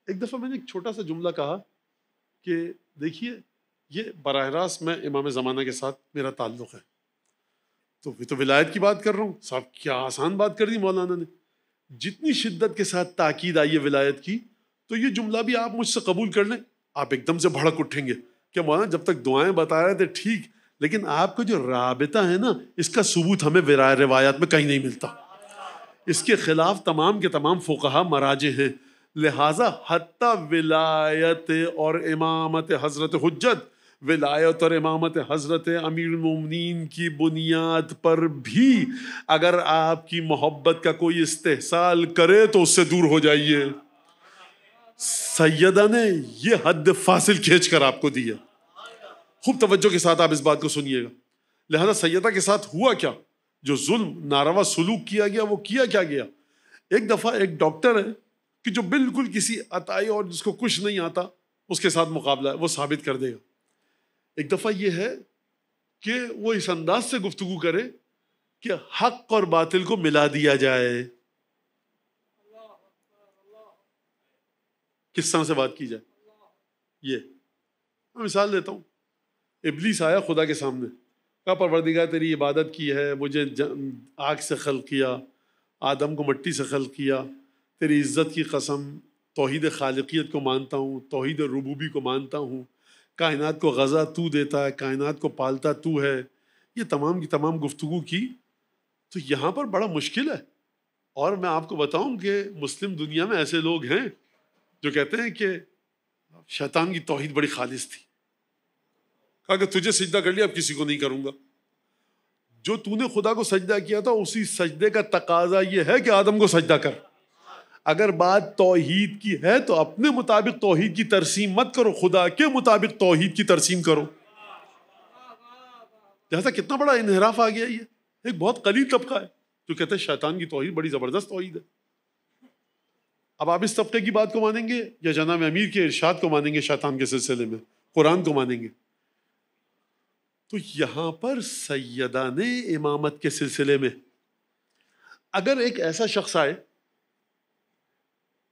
ایک دفعہ میں نے ایک چھوٹا سا جملہ کہا کہ دیکھیے یہ براہ راست میں امام زمانہ کے ساتھ میرا تعلق ہے, تو ولایت کی بات کر رہا ہوں. صاحب کیا آسان بات کر دی مولانا نے. جتنی شدت کے ساتھ تاکید آئی ہے ولایت کی, تو یہ جملہ بھی آپ مجھ سے قبول کر لیں, آپ ایک دم سے بھڑک اٹھیں گے کہ مولانا جب تک دعائیں بتا رہے تھے ٹھیک, لیکن آپ کا جو رابطہ ہے نا اس کا ثبوت ہمیں روایات میں کہیں نہیں ملتا. اس کے خلاف تمام کے تمام فقہا مراجع ہیں. لہٰذا حتیٰ ولایت اور امامت حضرت حجت, ولایت اور امامت حضرت امیر المومنین کی بنیاد پر بھی اگر آپ کی محبت کا کوئی استحصال کرے تو اس سے دور ہو جائیے. سیدہ نے یہ حد فاصل کھینچ کر آپ کو دیا. خوب توجہ کے ساتھ آپ اس بات کو سنیے گا. لہذا سیدہ کے ساتھ ہوا کیا, جو ظلم ناروا سلوک کیا گیا وہ کیا کیا گیا. ایک دفعہ ایک ڈاکٹر ہے کہ جو بالکل کسی عطائی اور جس کو کچھ نہیں آتا اس کے ساتھ مقابلہ ہے, وہ ثابت کر دے گا. ایک دفعہ یہ ہے کہ وہ اس انداز سے گفتگو کرے کہ حق اور باطل کو ملا دیا جائے. کس طرح سے بات کی جائے, یہ میں مثال دیتا ہوں. ابلیس آیا خدا کے سامنے, کہا پروردگار تیری عبادت کی ہے, مجھے آگ سے خلق کیا, آدم کو مٹی سے خلق کیا, تیری عزت کی قسم توحید خالقیت کو مانتا ہوں, توحید ربوبی کو مانتا ہوں, کائنات کو غذا تو دیتا ہے, کائنات کو پالتا تو ہے. یہ تمام کی تمام گفتگو کی. تو یہاں پر بڑا مشکل ہے. اور میں آپ کو بتاؤں کہ مسلم دنیا میں ایسے لوگ ہیں جو کہتے ہیں کہ شیطان کی توحید بڑی خالص تھی, کہا کہ تجھے سجدہ کر لیا اب کسی کو نہیں کروں گا. جو تو نے خدا کو سجدہ کیا تھا اسی سجدے کا تقاضا یہ ہے کہ آدم کو سجدہ کر. اگر بات توحید کی ہے تو اپنے مطابق توحید کی ترسیم مت کرو, خدا کے مطابق توحید کی ترسیم کرو. جیسا کتنا بڑا انحراف آ گیا. یہ ایک بہت قلیل طبقہ ہے جو کہتے ہیں شیطان کی توحید بڑی زبردست توحید ہے. اب آپ اس طبقے کی بات کو مانیں گے یا جناب امیر کے ارشاد کو مانیں گے شیطان کے سلسلے میں, قرآن کو مانیں گے؟ تو یہاں پر سیدہ نے امامت کے سلسلے میں اگر ایک ایسا شخص آئے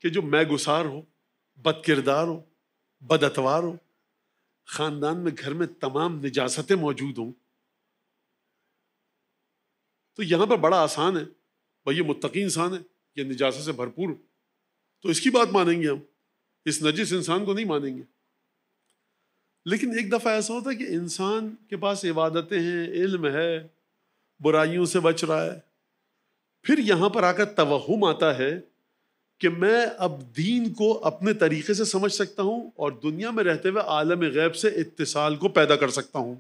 کہ جو میں گسار ہو, بد کردار ہو, بد اتوار ہو, خاندان میں گھر میں تمام نجاستیں موجود ہوں, تو یہاں پر بڑا آسان ہے, بھائی یہ متقی انسان ہے, یہ نجاست سے بھرپور, تو اس کی بات مانیں گے ہم, اس نجس انسان کو نہیں مانیں گے. لیکن ایک دفعہ ایسا ہوتا ہے کہ انسان کے پاس عبادتیں ہیں، علم ہے، برائیوں سے بچ رہا ہے، پھر یہاں پر آ کر توہم آتا ہے کہ میں اب دین کو اپنے طریقے سے سمجھ سکتا ہوں اور دنیا میں رہتے ہوئے عالم غیب سے اتصال کو پیدا کر سکتا ہوں۔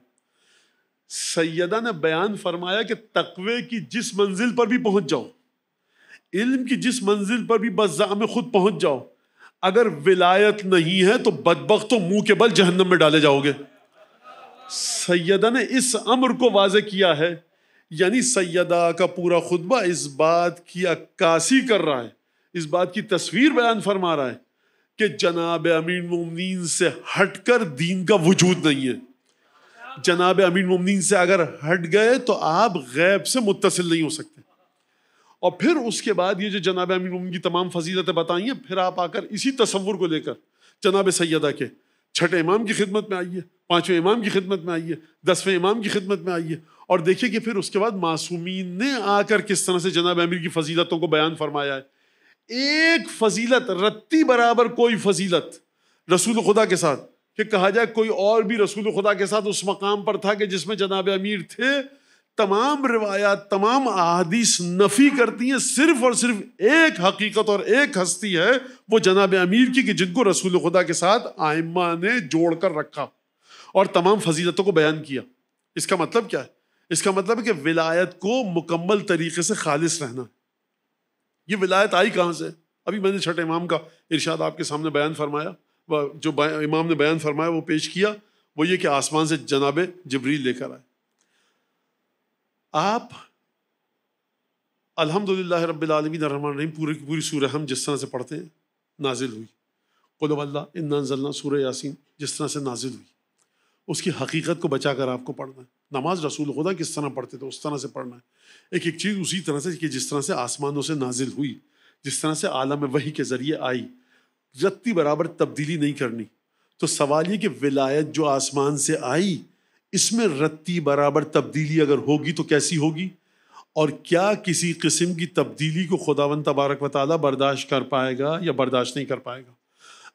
سیدہ نے بیان فرمایا کہ تقوی کی جس منزل پر بھی پہنچ جاؤ، علم کی جس منزل پر بھی بس زعم خود پہنچ جاؤ، اگر ولایت نہیں ہے تو بدبختوں منہ کے بل جہنم میں ڈالے جاؤ گے۔ سیدہ نے اس امر کو واضح کیا ہے، یعنی سیدہ کا پورا خطبہ اس بات کی عکاسی کر رہا ہے، اس بات کی تصویر بیان فرما رہا ہے کہ جناب امیر المومنین سے ہٹ کر دین کا وجود نہیں ہے۔ جناب امیر المومنین سے اگر ہٹ گئے تو آپ غیب سے متصل نہیں ہو سکتے۔ اور پھر اس کے بعد یہ جو جناب امیر المومنین کی تمام فضیلتیں بتائی ہیں، پھر آپ آ کر اسی تصور کو لے کر جناب سیدہ کے چھٹے امام کی خدمت میں آئیے، پانچویں امام کی خدمت میں آئیے، 10ویں امام کی خدمت میں آئیے، اور دیکھیے کہ پھر اس کے بعد معصومین نے آ کر کس طرح سے جناب امیر کی فضیلتوں کو بیان فرمایا ہے۔ ایک فضیلت رتی برابر کوئی فضیلت رسول خدا کے ساتھ کہ کہا جائے کوئی اور بھی رسول خدا کے ساتھ اس مقام پر تھا کہ جس میں جناب امیر تھے، تمام روایات، تمام احادیث نفی کرتی ہیں، صرف اور صرف ایک حقیقت اور ایک ہستی ہے، وہ جناب امیر کی، کہ جن کو رسول خدا کے ساتھ ائمہ نے جوڑ کر رکھا اور تمام فضیلتوں کو بیان کیا۔ اس کا مطلب کیا ہے؟ اس کا مطلب ہے کہ ولایت کو مکمل طریقے سے خالص رہنا۔ یہ ولایت آئی کہاں سے؟ ابھی میں نے چھٹے امام کا ارشاد آپ کے سامنے بیان فرمایا، جو امام نے بیان فرمایا وہ پیش کیا، وہ یہ کہ آسمان سے جناب جبریل لے کر آئے۔ آپ الحمدللہ رب العالمین الرحمن الرحیم پوری سورہ ہم جس طرح سے پڑھتے ہیں نازل ہوئی، قل هو اللہ انا انزلنا، سورہ یاسین جس طرح سے نازل ہوئی، اس کی حقیقت کو بچا کر آپ کو پڑھنا ہے۔ نماز رسول خدا کس طرح پڑھتے تھے اس طرح سے پڑھنا ہے۔ ایک چیز اسی طرح سے کہ جس طرح سے آسمانوں سے نازل ہوئی، جس طرح سے عالم وحی کے ذریعے آئی، رتی برابر تبدیلی نہیں کرنی۔ تو سوال یہ کہ ولایت جو آسمان سے آئی، اس میں رتی برابر تبدیلی اگر ہوگی تو کیسی ہوگی؟ اور کیا کسی قسم کی تبدیلی کو خداوند تبارک و تعالیٰ برداشت کر پائے گا یا برداشت نہیں کر پائے گا؟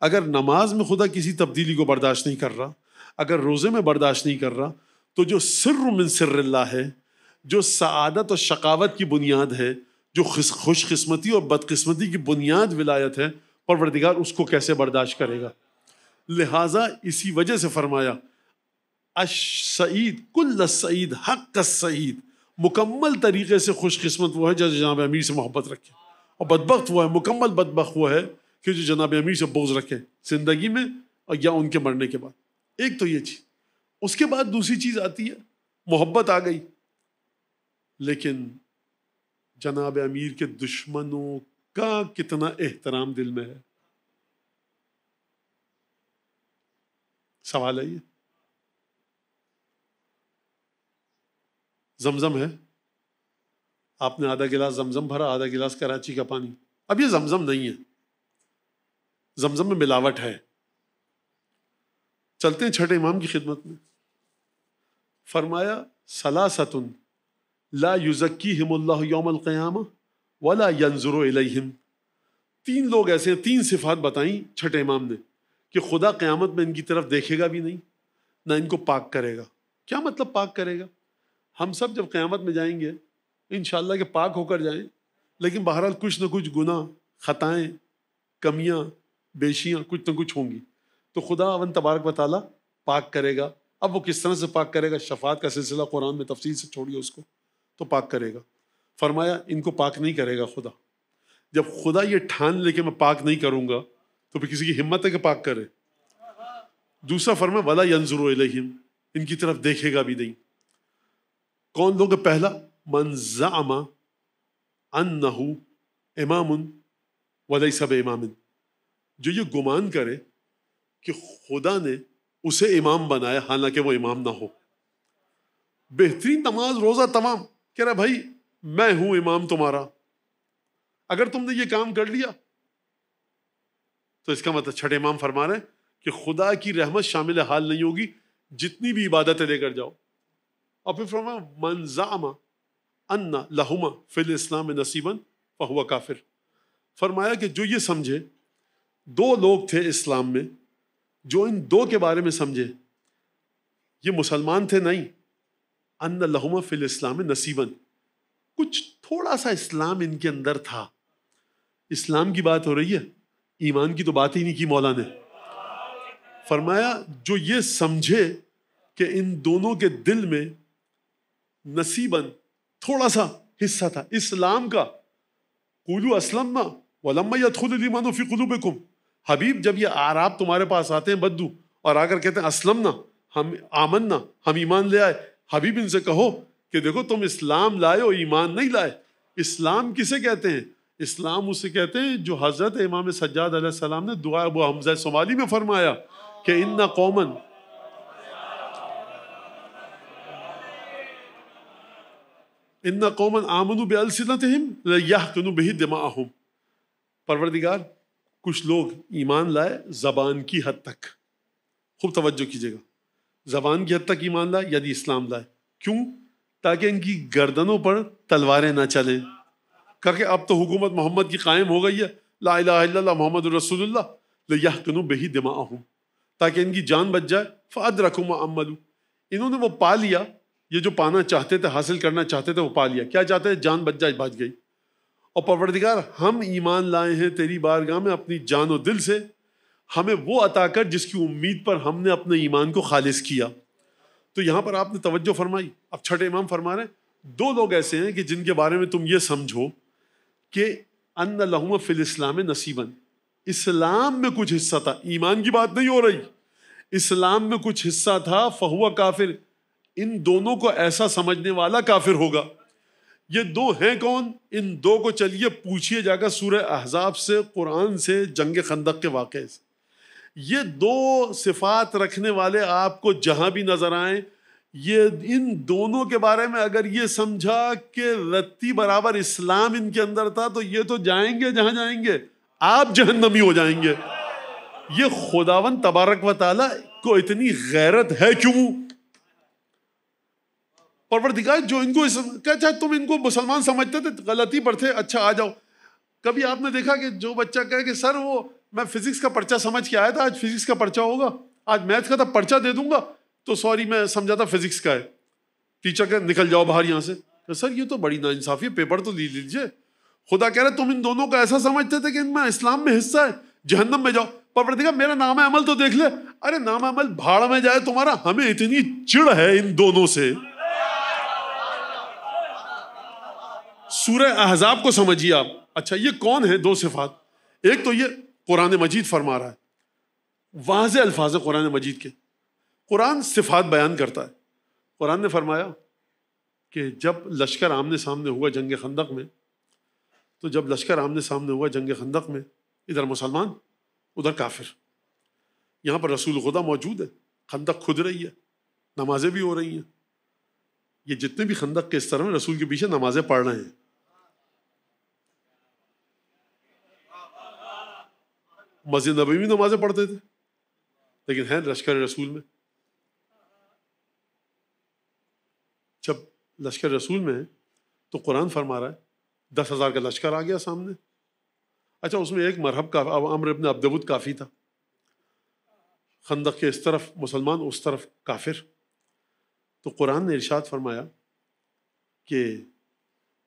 اگر نماز میں خدا کسی تبدیلی کو برداشت نہیں کر رہا، اگر روزے میں برداشت نہیں کر رہا، تو جو سر من سر اللہ ہے، جو سعادت اور شقاوت کی بنیاد ہے، جو خوش قسمتی اور بدقسمتی کی بنیاد ولایت ہے، پروردگار اس کو کیسے برداشت کرے گا؟ لہٰذا اسی وجہ سے فرمایا السعید کل السعید حق السعید، مکمل طریقے سے خوش قسمت وہ ہے جو جناب امیر سے محبت رکھے، اور بدبخت وہ ہے، مکمل بدبخت وہ ہے کہ جو جناب امیر سے بغض رکھے زندگی میں اور یا ان کے مرنے کے بعد۔ ایک تو یہ چیز، اس کے بعد دوسری چیز آتی ہے محبت آ گئی، لیکن جناب امیر کے دشمنوں کا کتنا احترام دل میں ہے؟ سوال ہے یہ۔ زمزم ہے، آپ نے آدھا گلاس زمزم بھرا، آدھا گلاس کراچی کا پانی۔ اب یہ زمزم نہیں ہے، زمزم میں ملاوٹ ہے۔ چلتے ہیں چھٹے امام کی خدمت میں۔ فرمایا ثلاثۃ لا یزکیہم اللہ یوم القیامہ ولا ینظر الیہم، تین لوگ ایسے ہیں، تین صفات بتائیں چھٹے امام نے کہ خدا قیامت میں ان کی طرف دیکھے گا بھی نہیں، نہ ان کو پاک کرے گا۔ کیا مطلب پاک کرے گا؟ ہم سب جب قیامت میں جائیں گے انشاءاللہ کہ پاک ہو کر جائیں، لیکن بہرحال کچھ نہ کچھ گناہ، خطائیں، کمیاں، بیشیاں کچھ نہ کچھ ہوں گی، تو خدا اون تبارک و تعالیٰ پاک کرے گا۔ اب وہ کس طرح سے پاک کرے گا؟ شفاعت کا سلسلہ قرآن میں تفصیل سے چھوڑیے اس کو، تو پاک کرے گا۔ فرمایا ان کو پاک نہیں کرے گا خدا۔ جب خدا یہ ٹھان لے کہ میں پاک نہیں کروں گا تو پھر کسی کی ہمت ہے کہ پاک کرے؟ دوسرا فرمایا ولا ینظر الیہم، ان کی طرف دیکھے گا بھی نہیں۔ کون لوگ؟ پہلا من زعم انہ امام ولیس بامام، جو یہ گمان کرے کہ خدا نے اسے امام بنایا حالانکہ وہ امام نہ ہو۔ بہترین نماز روزہ تمام، کہہ رہا بھائی میں ہوں امام تمہارا، اگر تم نے یہ کام کر لیا تو اس کا مطلب چھٹے امام فرما رہے ہیں کہ خدا کی رحمت شامل حال نہیں ہوگی جتنی بھی عبادتیں لے کر جاؤ۔ اور پھر فرمایا من زعم ان لہما فی الاسلام نصیبا فہو کافر، فرمایا کہ جو یہ سمجھے، دو لوگ تھے اسلام میں جو ان دو کے بارے میں سمجھے یہ مسلمان تھے نہیں. ان لہم فی الاسلام نصیباً، کچھ تھوڑا سا اسلام ان کے اندر تھا. اسلام کی بات ہو رہی ہے، ایمان کی تو بات ہی نہیں کی مولا نے. فرمایا جو یہ سمجھے کہ ان دونوں کے دل میں نصیباً تھوڑا سا حصہ تھا اسلام کا. قولوا اسلمنا ولما يدخل الايمان في قلوبكم. حبیب جب یہ اعراب تمہارے پاس آتے ہیں بدو اور آ کر کہتے ہیں اسلمنا، ہم آمنا، ہم ایمان لے آئے، حبیب ان سے کہو کہ دیکھو تم اسلام لائے ہو ایمان نہیں لائے. اسلام کسے کہتے ہیں؟ اسلام اسے کہتے ہیں جو حضرت امام سجاد علیہ السلام نے دعا ابو حمزہ صومالی میں فرمایا کہ ان قوما آمنوا بألسنتهم لیحقنوا به دماءهم. پروردگار کچھ لوگ ایمان لائے زبان کی حد تک. خوب توجہ کیجیے گا، زبان کی حد تک ایمان لائے یعنی اسلام لائے. کیوں؟ تاکہ ان کی گردنوں پر تلواریں نہ چلیں. کہ اب تو حکومت محمد کی قائم ہو گئی ہے، لا الہ الا اللہ محمد رسول اللہ، لیحقنوا به دماءهم، تاکہ ان کی جان بچ جائے. فأدرکوا ما عملوا، انہوں نے وہ پا لیا، یہ جو پانا چاہتے تھے، حاصل کرنا چاہتے تھے، وہ پا لیا. کیا چاہتے ہیں؟ جان بچ جائے، بچ گئی. اور پروردگار ہم ایمان لائے ہیں تیری بارگاہ میں اپنی جان و دل سے، ہمیں وہ عطا کر جس کی امید پر ہم نے اپنے ایمان کو خالص کیا. تو یہاں پر آپ نے توجہ فرمائی. اب چھٹے امام فرما رہے ہیں دو لوگ ایسے ہیں کہ جن کے بارے میں تم یہ سمجھو کہ ان لہم فی الاسلام نصیباً، اسلام میں کچھ حصہ تھا. ایمان کی بات نہیں ہو رہی، اسلام میں کچھ حصہ تھا. فہو کافر، ان دونوں کو ایسا سمجھنے والا کافر ہوگا. یہ دو ہیں کون؟ ان دو کو چلیے پوچھیے جا کر سورہ احزاب سے، قرآن سے، جنگ خندق کے واقعے سے. یہ دو صفات رکھنے والے آپ کو جہاں بھی نظر آئیں، یہ ان دونوں کے بارے میں اگر یہ سمجھا کہ رتی برابر اسلام ان کے اندر تھا تو یہ تو جائیں گے جہاں جائیں گے، آپ جہنمی ہو جائیں گے. یہ خداوند تبارک و تعالیٰ کو اتنی غیرت ہے کیوں؟ پروردگار جو ان کو اچھا تم ان کو مسلمان سمجھتے تھے، غلطی پر تھے، اچھا آ جاؤ. کبھی آپ نے دیکھا کہ جو بچہ کہے کہ سر وہ میں فزکس کا پرچہ سمجھ کے آیا تھا، آج فزکس کا پرچہ ہوگا، آج میتھ کا تھا پرچہ دے دوں گا، تو سوری میں سمجھا تھا فزکس کا ہے. ٹیچر کہ نکل جاؤ باہر یہاں سے. سر یہ تو بڑی ناانصافی ہے، پیپر تو لے لیجیے. خدا کہہ رہے تم ان دونوں کو ایسا سمجھتے تھے کہ ان میں اسلام میں حصہ ہے، جہنم میں جاؤ. پروردگار میرا نام عمل تو دیکھ لے. ارے نام عمل بھاڑ میں جائے تمہارا، ہمیں اتنی چڑ ہے ان دونوں سے. سورہ احزاب کو سمجھیے آپ. اچھا یہ کون ہے دو صفات؟ ایک تو یہ قرآن مجید فرما رہا ہے، واضح الفاظ قرآن مجید کے. قرآن صفات بیان کرتا ہے. قرآن نے فرمایا کہ جب لشکر آمنے سامنے ہوا جنگ خندق میں، تو جب لشکر آمنے سامنے ہوا جنگ خندق میں، ادھر مسلمان ادھر کافر. یہاں پر رسول خدا موجود ہے، خندق کھد رہی ہے، نمازیں بھی ہو رہی ہیں. یہ جتنے بھی خندق کے اس طرح میں رسول کے پیچھے نمازیں پڑھ رہے ہیں. مسجد نبوی میں نمازیں پڑھتے تھے، لیکن ہیں لشکر رسول میں. جب لشکر رسول میں ہے تو قرآن فرما رہا ہے 10,000 کا لشکر آ گیا سامنے. اچھا اس میں ایک مرحب کا عمرو ابن عبدود کافی تھا. خندق کے اس طرف مسلمان، اس طرف کافر. تو قرآن نے ارشاد فرمایا کہ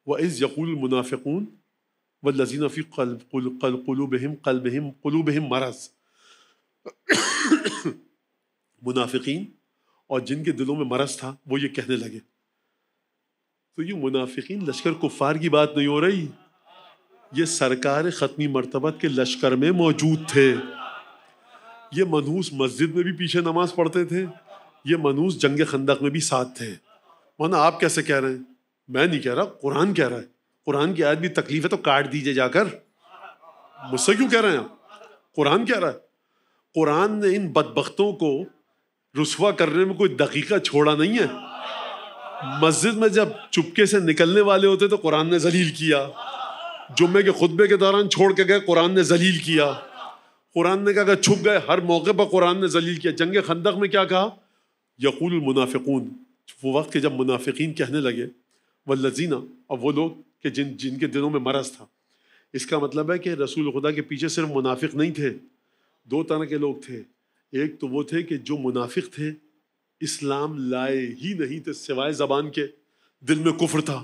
وَإِذْ يَقُولُ الْمُنَافِقُونَ وَالَّذِينَ فِي قُلُوبِهِمْ مَرَضٌ. منافقین اور جن کے دلوں میں مرض تھا وہ یہ کہنے لگے. تو یہ منافقین لشکر کفار کی بات نہیں ہو رہی، یہ سرکار ختمی مرتبت کے لشکر میں موجود تھے. یہ منحوس مسجد میں بھی پیچھے نماز پڑھتے تھے، یہ منحوس جنگ خندق میں بھی ساتھ تھے. ورنہ آپ کیسے کہہ رہے ہیں؟ میں نہیں کہہ رہا، قرآن کہہ رہا ہے. قرآن کی آیت بھی تکلیف ہے تو کاٹ دیجئے جا کر. مجھ سے کیوں کہہ رہے ہیں آپ؟ قرآن کہہ رہا ہے. قرآن نے ان بدبختوں کو رسوا کرنے میں کوئی دقیقہ چھوڑا نہیں ہے. مسجد میں جب چپکے سے نکلنے والے ہوتے تو قرآن نے ذلیل کیا. جمعے کے خطبے کے دوران چھوڑ کے گئے، قرآن نے ذلیل کیا. قرآن نے کہا کہ چھپ گئے، ہر موقع پر قرآن نے ذلیل کیا. جنگ خندق میں کیا کہا؟ یقول المنافقون، وہ وقت کہ جب منافقین کہنے لگے والذین، اور وہ لوگ کہ جن کے دلوں میں مرض تھا. اس کا مطلب ہے کہ رسول خدا کے پیچھے صرف منافق نہیں تھے، دو طرح کے لوگ تھے. ایک تو وہ تھے کہ جو منافق تھے اسلام لائے ہی نہیں تھے سوائے زبان کے، دل میں کفر تھا.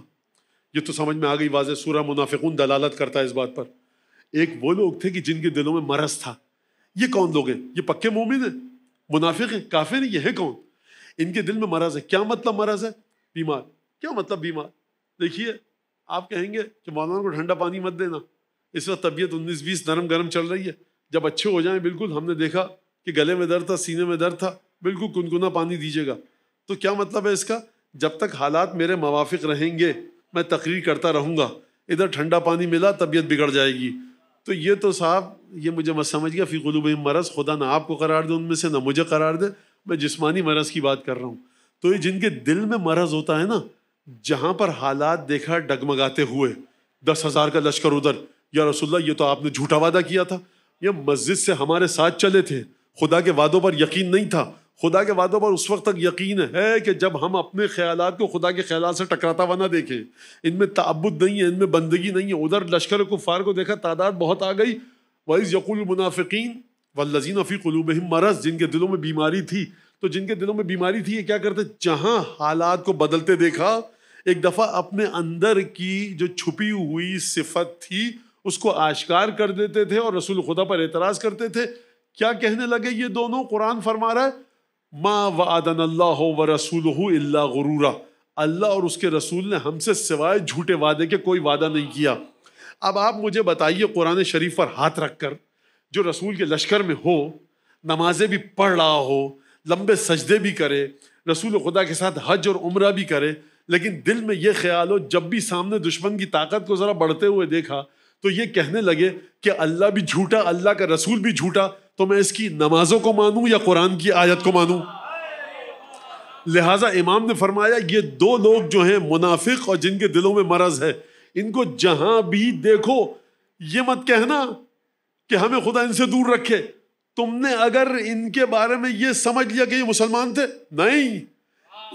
یہ تو سمجھ میں آ گئی واضح. سورہ منافقون دلالت کرتا ہے اس بات پر. ایک وہ لوگ تھے کہ جن کے دلوں میں مرض تھا. یہ کون لوگ ہیں؟ یہ پکے مومن ہیں، منافق ہیں، کافر ہیں. یہ ہے کون؟ ان کے دل میں مرض ہے. کیا مطلب مرض ہے؟ بیمار. کیا مطلب بیمار؟ دیکھیے آپ کہیں گے کہ مولانا کو ٹھنڈا پانی مت دینا، اس وقت طبیعت 19-20 نرم گرم چل رہی ہے، جب اچھے ہو جائیں بالکل، ہم نے دیکھا کہ گلے میں درد تھا، سینے میں درد تھا، بالکل کنکنا پانی دیجیے گا. تو کیا مطلب ہے اس کا؟ جب تک حالات میرے موافق رہیں گے میں تقریر کرتا رہوں گا. ادھر ٹھنڈا پانی ملا طبیعت بگڑ جائے گی. تو یہ تو صاحب یہ مجھے مت سمجھ گیا فی قلوبہم مرض. خدا نہ آپ کو قرار دے ان میں سے، نہ مجھے قرار دے. میں جسمانی مرض کی بات کر رہا ہوں. تو یہ جن کے دل میں مرض ہوتا ہے نا، جہاں پر حالات دیکھا ڈگمگاتے ہوئے، 10,000 کا لشکر ادھر، یا رسول اللہ یہ تو آپ نے جھوٹا وعدہ کیا تھا، یہ مسجد سے ہمارے ساتھ چلے تھے، خدا کے وعدوں پر یقین نہیں تھا. خدا کے وعدوں پر اس وقت تک یقین ہے کہ جب ہم اپنے خیالات کو خدا کے خیالات سے ٹکراتا ہوا نہ دیکھیں. ان میں تعبد نہیں ہے، ان میں بندگی نہیں ہے. ادھر لشکر کفار کو دیکھا، تعداد بہت آ گئی. وَإِذْ يَقُولُ الْمُنَافِقِينَ وَالَّذِينَ فِي قُلُوبِهِم مَرَضٌ، جن کے دلوں میں بیماری تھی. تو جن کے دلوں میں بیماری تھی یہ کیا کرتے؟ جہاں حالات کو بدلتے دیکھا، ایک دفعہ اپنے اندر کی جو چھپی ہوئی صفت تھی اس کو آشکار کر دیتے تھے اور رسول خدا پر اعتراض کرتے تھے. کیا کہنے لگے یہ دونوں؟ قرآن فرما رہا ہے ما وعدنا اللہ ورسولہ الا غرورا. اللہ اور اس کے رسول نے ہم سے سوائے جھوٹے وعدے کے کوئی وعدہ نہیں کیا. اب آپ مجھے بتائیے قرآن شریف پر ہاتھ رکھ کر، جو رسول کے لشکر میں ہو، نمازیں بھی پڑھ رہا ہو، لمبے سجدے بھی کرے، رسول خدا کے ساتھ حج اور عمرہ بھی کرے، لیکن دل میں یہ خیال ہو جب بھی سامنے دشمن کی طاقت کو ذرا بڑھتے ہوئے دیکھا تو یہ کہنے لگے کہ اللہ بھی جھوٹا، اللہ کا رسول بھی جھوٹا، تو میں اس کی نمازوں کو مانوں یا قرآن کی آیت کو مانوں؟ لہٰذا امام نے فرمایا یہ دو لوگ جو ہیں منافق اور جن کے دلوں میں مرض ہے، ان کو جہاں بھی دیکھو یہ مت کہنا کہ ہمیں خدا ان سے دور رکھے. تم نے اگر ان کے بارے میں یہ سمجھ لیا کہ یہ مسلمان تھے، نہیں،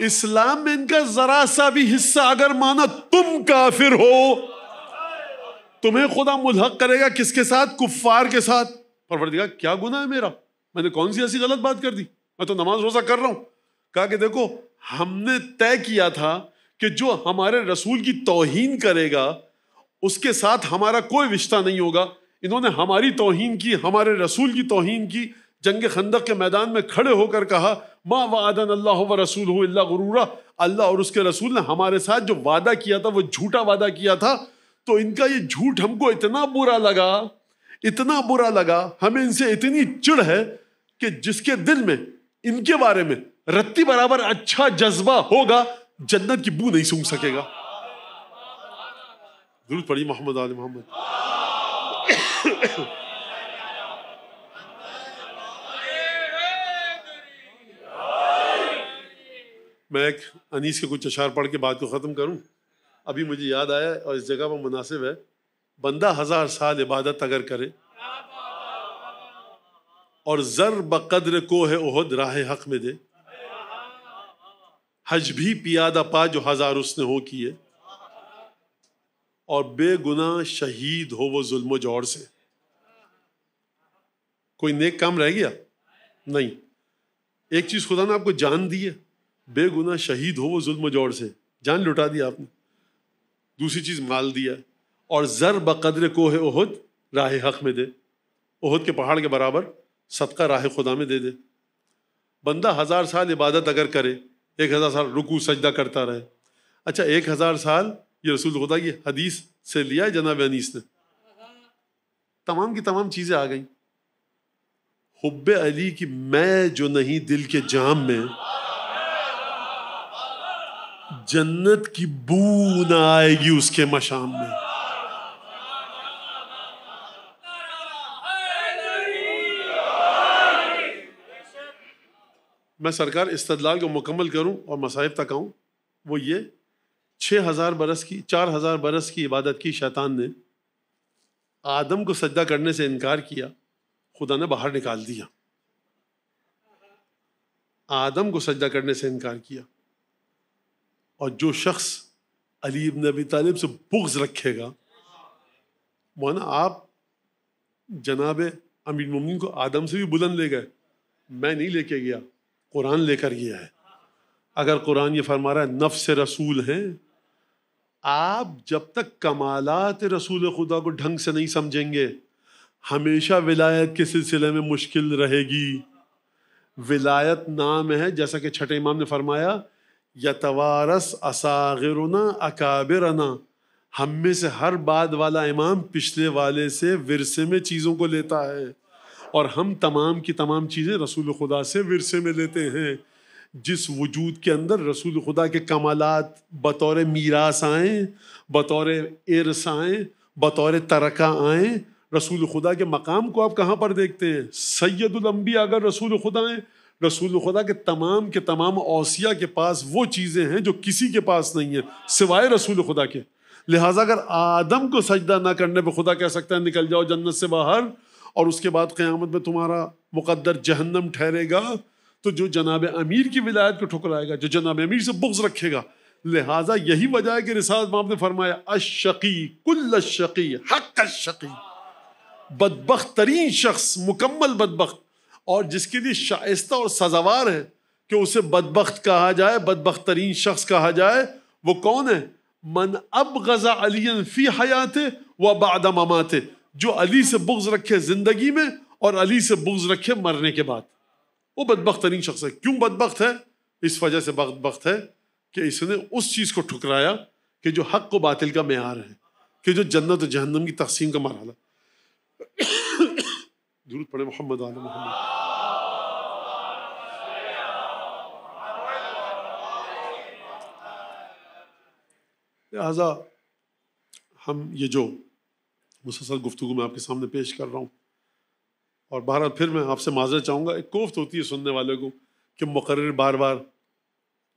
اسلام میں ان کا ذرا سا بھی حصہ اگر مانا تم کافر ہو. تمہیں خدا ملحق کرے گا کس کے ساتھ؟ کفار کے ساتھ. پروردگار کیا گناہ ہے میرا؟ میں نے کون سی ایسی غلط بات کر دی؟ میں تو نماز روزہ کر رہا ہوں. کہا کہ دیکھو ہم نے طے کیا تھا کہ جو ہمارے رسول کی توہین کرے گا اس کے ساتھ ہمارا کوئی رشتہ نہیں ہوگا. انہوں نے ہماری توہین کی، ہمارے رسول کی توہین کی. جنگ خندق کے میدان میں کھڑے ہو کر کہا ما وعدنا اللہ ورسولہ الا غرورا. اللہ اور اس کے رسول نے ہمارے ساتھ جو وعدہ کیا تھا وہ جھوٹا وعدہ کیا تھا. تو ان کا یہ جھوٹ ہم کو اتنا برا لگا، اتنا برا لگا، ہمیں ان سے اتنی چڑ ہے کہ جس کے دل میں ان کے بارے میں رتی برابر اچھا جذبہ ہوگا جنت کی بو نہیں سونگھ سکے گا. درود پڑھی محمد آل محمد. میں ایک انیس کے کچھ اشعار پڑھ کے بات کو ختم کروں. ابھی مجھے یاد آیا اور اس جگہ پر مناسب ہے. بندہ 1000 سال عبادت اگر کرے اور زر بقدر کوہ احد راہ حق میں دے، حج بھی پیادہ پا جو 1000 اس نے ہو کیے، اور بے گناہ شہید ہو وہ ظلم و جور سے. کوئی نیک کام رہ گیا؟ نہیں. ایک چیز خدا نے آپ کو جان دی ہے، بے گناہ شہید ہو وہ ظلم و جور سے، جان لٹا دی آپ نے. دوسری چیز مال دیا ہے، اور زر بقدر کوہ احد راہ حق میں دے، احد کے پہاڑ کے برابر صدقہ راہ خدا میں دے دے. بندہ 1000 سال عبادت اگر کرے، 1000 سال رکوع سجدہ کرتا رہے. اچھا 1000 سال یہ رسول خدا کی حدیث سے لیا ہے جناب انیس نے. تمام کی تمام چیزیں آ گئیں. حب علی کی میں جو نہیں دل کے جام میں، جنت کی بو نہ آئے گی اس کے مشام میں. میں سرکار استدلال کو مکمل کروں اور مصائب تک آؤں. وہ یہ 6000 برس کی 4000 برس کی عبادت کی شیطان نے آدم کو سجدہ کرنے سے انکار کیا، خدا نے باہر نکال دیا. آدم کو سجدہ کرنے سے انکار کیا. اور جو شخص علی ابن ابی طالب سے بغض رکھے گا، مولانا آپ جناب امیر المومنین کو آدم سے بھی بلند لے گئے. میں نہیں لے کے گیا، قرآن لے کر گیا ہے. اگر قرآن یہ فرما رہا ہے نفس رسول ہیں، آپ جب تک کمالات رسول خدا کو ڈھنگ سے نہیں سمجھیں گے ہمیشہ ولایت کے سلسلے میں مشکل رہے گی. ولایت نام ہے، جیسا کہ چھٹے امام نے فرمایا یتوارث اصاغرنا اکابرنا، ہم میں سے ہر بعد والا امام پچھلے والے سے ورثے میں چیزوں کو لیتا ہے، اور ہم تمام کی تمام چیزیں رسول خدا سے ورثے میں لیتے ہیں. جس وجود کے اندر رسول خدا کے کمالات بطور میراث آئیں، بطور ارث آئیں، بطور ترکہ آئیں، رسول خدا کے مقام کو آپ کہاں پر دیکھتے ہیں؟ سید الانبیاء اگر رسول خدا ہیں، رسول خدا کے تمام اوصیاء کے پاس وہ چیزیں ہیں جو کسی کے پاس نہیں ہیں سوائے رسول خدا کے. لہٰذا اگر آدم کو سجدہ نہ کرنے پہ خدا کہہ سکتا ہے نکل جاؤ جنت سے باہر، اور اس کے بعد قیامت میں تمہارا مقدر جہنم ٹھہرے گا، تو جو جناب امیر کی ولایت کو ٹھکرائے گا، جو جناب امیر سے بغض رکھے گا. لہٰذا یہی وجہ ہے کہ رسالت مآب نے فرمایا الشقی کل الشقی حق الشقی، بدبخت ترین شخص، مکمل بدبخت، اور جس کے لیے شائستہ اور سزاوار ہے کہ اسے بدبخت کہا جائے، بدبخت ترین شخص کہا جائے، وہ کون ہے؟ من ابغض علی فی حیاتہ و بعد مماتہ، جو علی سے بغض رکھے زندگی میں اور علی سے بغض رکھے مرنے کے بعد، وہ بدبخت ترین شخص ہے. کیوں بدبخت ہے؟ اس وجہ سے بدبخت ہے کہ اس نے اس چیز کو ٹھکرایا کہ جو حق و باطل کا معیار ہے، کہ جو جنت و جہنم کی تقسیم کا مرحلہ. درود پڑھے محمد آل محمد. لہٰذا ہم یہ جو مسلسل گفتگو میں آپ کے سامنے پیش کر رہا ہوں، اور بہرحال پھر میں آپ سے معذرت چاہوں گا، ایک کوفت ہوتی ہے سننے والے کو کہ مقرر بار بار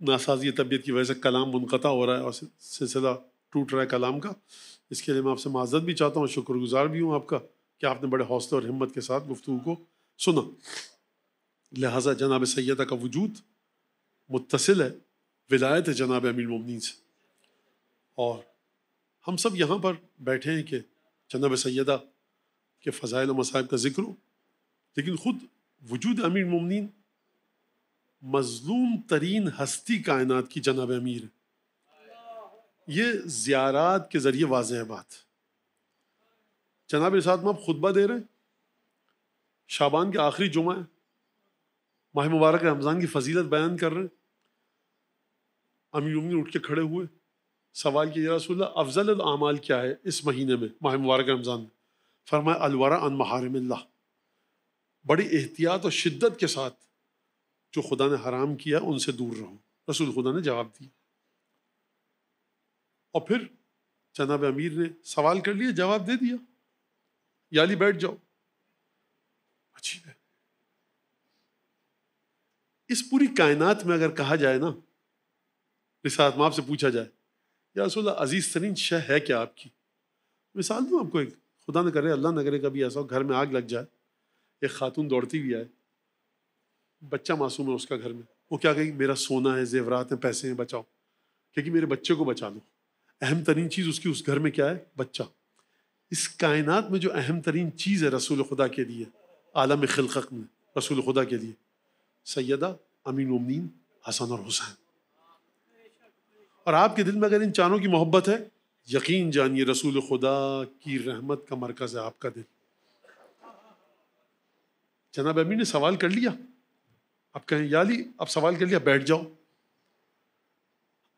ناسازی طبیعت کی وجہ سے کلام منقطع ہو رہا ہے اور سلسلہ ٹوٹ رہا ہے کلام کا. اس کے لیے میں آپ سے معذرت بھی چاہتا ہوں، شکر گزار بھی ہوں آپ کا کہ آپ نے بڑے حوصلے اور ہمت کے ساتھ گفتگو کو سنا. لہٰذا جناب سیدہ کا وجود متصل ہے ولایت جناب امیر المومنین سے، اور ہم سب یہاں پر بیٹھے ہیں کہ جناب سیدہ کے فضائل و مصائب کا ذکر ہو، لیکن خود وجود امیر المومنین مظلوم ترین ہستی کائنات کی جناب امیر ہے. یہ زیارات کے ذریعے واضح ہے بات. جناب رسالت مآب خطبہ دے رہے ہیں، شعبان کے آخری جمعہ ہے، ماہ مبارک رمضان کی فضیلت بیان کر رہے ہیں. امیر المومنین اٹھ کے کھڑے ہوئے، سوال کیا یا رسول اللہ افضل الاعمال کیا ہے اس مہینے میں، ماہ مبارک رمضان میں؟ فرمایا الورع عن محارم اللہ، بڑی احتیاط اور شدت کے ساتھ جو خدا نے حرام کیا ان سے دور رہو. رسول خدا نے جواب دیا، اور پھر جناب امیر نے سوال کر لیا، جواب دے دیا، یا علی بیٹھ جاؤ. عجیب ہے، اس پوری کائنات میں اگر کہا جائے نا، رسالت مآب سے پوچھا جائے یا رسول اللہ عزیز ترین شے ہے کیا آپ کی؟ مثال دوں آپ کو، ایک خدا نہ کرے، اللہ نہ کرے کبھی ایسا ہو گھر میں آگ لگ جائے، ایک خاتون دوڑتی ہوئی آئے، بچہ معصوم ہے اس کا گھر میں، وہ کیا کہے گی؟ میرا سونا ہے، زیورات ہیں، پیسے ہیں، بچاؤ. کہ میرے بچے کو بچا لو. اہم ترین چیز اس کی اس گھر میں کیا ہے؟ بچہ. اس کائنات میں جو اہم ترین چیز ہے رسول خدا کے لیے، عالم خلقت میں رسول خدا کے لیے، سیدہ امین المومنین حسن اور حسین. اور آپ کے دل میں اگر ان چاروں کی محبت ہے، یقین جانیے رسول خدا کی رحمت کا مرکز ہے آپ کا دل. جناب امیر نے سوال کر لیا، اب کہیں یا علی اب سوال کر لیا، بیٹھ جاؤ.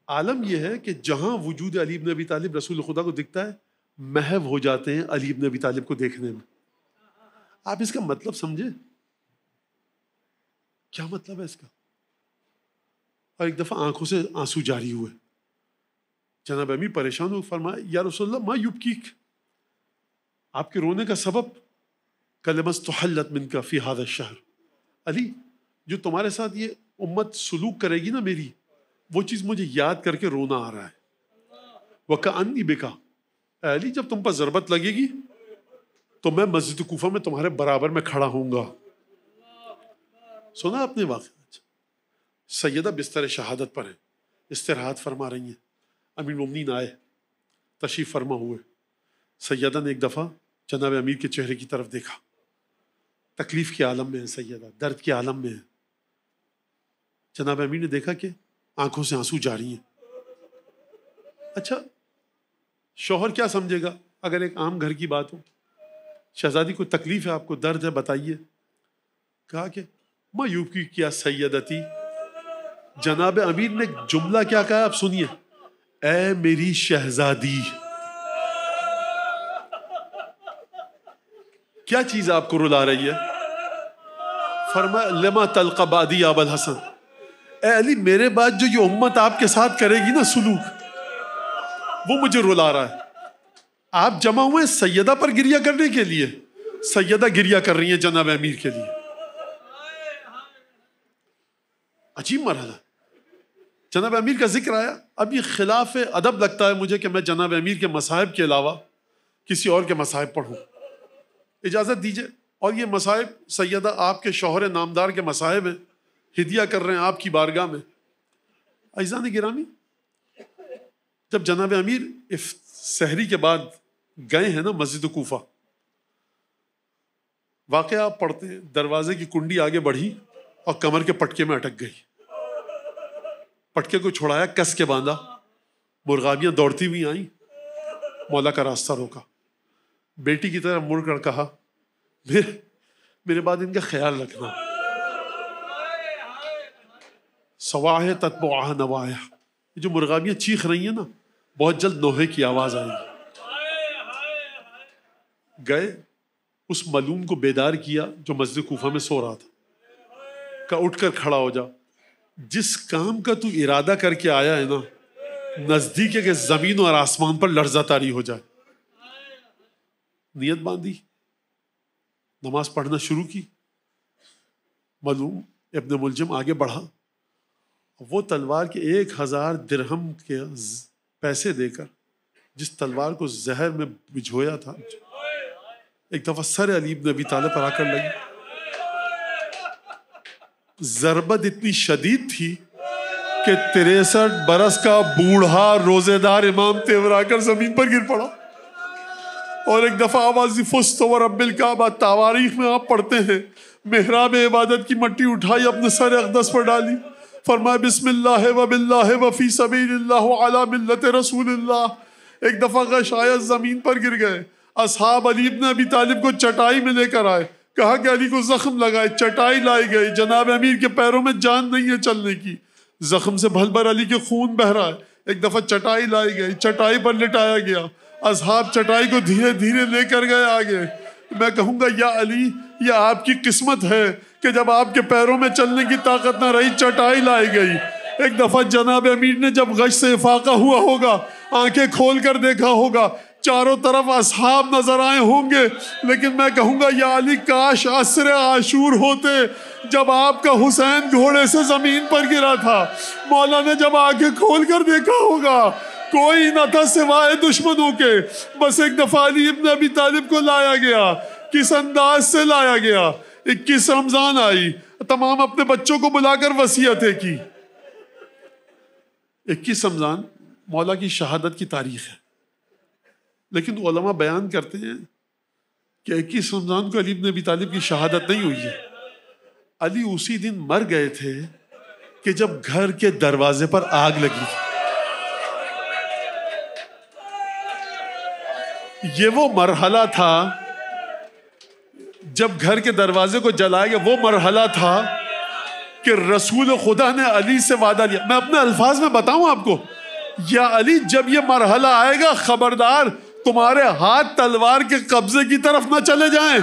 عالم یہ ہے کہ جہاں وجود علی بن ابی طالب رسول خدا کو دکھتا ہے، محو ہو جاتے ہیں علی بن ابی طالب کو دیکھنے میں. آپ اس کا مطلب سمجھے؟ کیا مطلب ہے اس کا؟ اور ایک دفعہ آنکھوں سے آنسو جاری ہوئے. جناب امیر پریشان ہو، فرمایا یا رسول اللہ ما یبکیک، آپ کے رونے کا سبب کلمہ استحلت منک فی ھذا الشہر، علی جو تمہارے ساتھ یہ امت سلوک کرے گی نا میری، وہ چیز مجھے یاد کر کے رونا آ رہا ہے. وَكَأَنِّي بِكَ، اے علی جب تم پر ضربت لگے گی تو میں مسجد کوفہ میں تمہارے برابر میں کھڑا ہوں گا. سنا اپنے واقعہ. سیدہ بستر شہادت پر ہیں، استراحت فرما رہی ہیں. امیر المومنین آئے، تشریف فرما ہوئے. سیدہ نے ایک دفعہ جناب امیر کے چہرے کی طرف دیکھا. تکلیف کے عالم میں ہیں سیدہ، درد کے عالم میں ہیں. جناب امیر نے دیکھا کہ آنکھوں سے آنسو جاری ہیں. اچھا شوہر کیا سمجھے گا اگر ایک عام گھر کی بات ہو؟ شہزادی کو تکلیف ہے، آپ کو درد ہے، بتائیے. کہا کہ مایوب کی کیا سیدتی. جناب امیر نے جملہ کیا کہا آپ سنیے، اے میری شہزادی. کیا چیز آپ کو رلا رہی ہے؟ فرمایا لما تلقى بعدی ابا الحسن، اے علی میرے بعد جو یہ امت آپ کے ساتھ کرے گی نا سلوک، وہ مجھے رلا رہا ہے. آپ جمع ہوئے سیدہ پر گریہ کرنے کے لیے، سیدہ گریہ کر رہی ہیں جناب امیر کے لیے. عجیب مرحلہ. جناب امیر کا ذکر آیا. اب یہ خلاف ادب لگتا ہے مجھے کہ میں جناب امیر کے مصائب کے علاوہ کسی اور کے مصائب پڑھوں. اجازت دیجئے. اور یہ مصائب سیدہ آپ کے شوہر نامدار کے مصائب ہیں، ہدیہ کر رہے ہیں آپ کی بارگاہ میں. عزیزان گرامی، جب جناب امیر سحری کے بعد گئے ہیں نا مسجد کوفہ، واقعہ آپ پڑھتے ہیں، دروازے کی کنڈی آگے بڑھی اور کمر کے پٹکے میں اٹک گئی. پٹکے کو چھڑایا، کس کے باندھا. مرغابیاں دوڑتی ہوئی آئیں، مولا کا راستہ روکا. بیٹی کی طرح مڑ کر کہا میرے بعد ان کا خیال رکھنا. سواہ تتبعها نوایا، جو مرغابیاں چیخ رہی ہیں نا، بہت جلد نوحے کی آواز آئی. گئے اس ملوم کو بیدار کیا جو مسجد کوفہ میں سو رہا تھا. کہ اٹھ کر کھڑا ہو جا، جس کام کا تو ارادہ کر کے آیا ہے نا، نزدیک ہے کہ زمین اور آسمان پر لرزہ طاری ہو جائے. نیت باندھی، نماز پڑھنا شروع کی. ملوم ابن ملجم آگے بڑھا، وہ تلوار کے 1000 درہم کے پیسے دے کر جس تلوار کو زہر میں بجھویا تھا، ایک دفعہ سر علی بن ابی طالب پر آ کر لگی. ضربت اتنی شدید تھی کہ 63 برس کا بوڑھا روزے دار امام تیور آ کر زمین پر گر پڑا. اور ایک دفعہ آواز فست و رب الکعبہ، تواریخ میں آپ پڑھتے ہیں، محراب عبادت کی مٹی اٹھائی، اپنے سر اقدس پر ڈالی، فرمایا بسم اللہ و باللہ و فی سبیل اللہ علی ملت رسول اللہ. ایک دفعہ غشایت زمین پر گر گئے. اصحاب علی بن ابی طالب کو چٹائی میں لے کر آئے، کہا کہ علی کو زخم لگائے. چٹائی لائی گئی. جناب امیر کے پیروں میں جان نہیں ہے چلنے کی، زخم سے بھل بھر علی کے خون بہ رہا ہے. ایک دفعہ چٹائی لائی گئی، چٹائی پر لٹایا گیا. اصحاب چٹائی کو دھیرے دھیرے لے کر گئے آگے. میں کہوں گا یا علی، یہ آپ کی قسمت ہے کہ جب آپ کے پیروں میں چلنے کی طاقت نہ رہی، چٹائی لائی گئی. ایک دفعہ جناب امیر نے جب غش سے افاقہ ہوا ہوگا، آنکھیں کھول کر دیکھا ہوگا، چاروں طرف اصحاب نظر آئے ہوں گے. لیکن میں کہوں گا یا علی، کاش عصر عاشور ہوتے جب آپ کا حسین گھوڑے سے زمین پر گرا تھا. مولا نے جب آنکھیں کھول کر دیکھا ہوگا، کوئی نہ تھا سوائے دشمنوں کے. بس ایک دفعہ علی ابن ابی طالب کو لایا گیا. کس انداز سے لایا گیا؟ 21 رمضان آئی، تمام اپنے بچوں کو بلا کر وصیتیں کی. 21 رمضان مولا کی شہادت کی تاریخ ہے، لیکن علماء بیان کرتے ہیں کہ 21 رمضان کو علی بن ابی طالب کی شہادت نہیں ہوئی ہے. علی اسی دن مر گئے تھے کہ جب گھر کے دروازے پر آگ لگی تھی. یہ وہ مرحلہ تھا جب گھر کے دروازے کو جلایا گیا. وہ مرحلہ تھا کہ رسول خدا نے علی سے وعدہ لیا. میں اپنے الفاظ میں بتاؤں آپ کو، یا علی جب یہ مرحلہ آئے گا خبردار تمہارے ہاتھ تلوار کے قبضے کی طرف نہ چلے جائیں.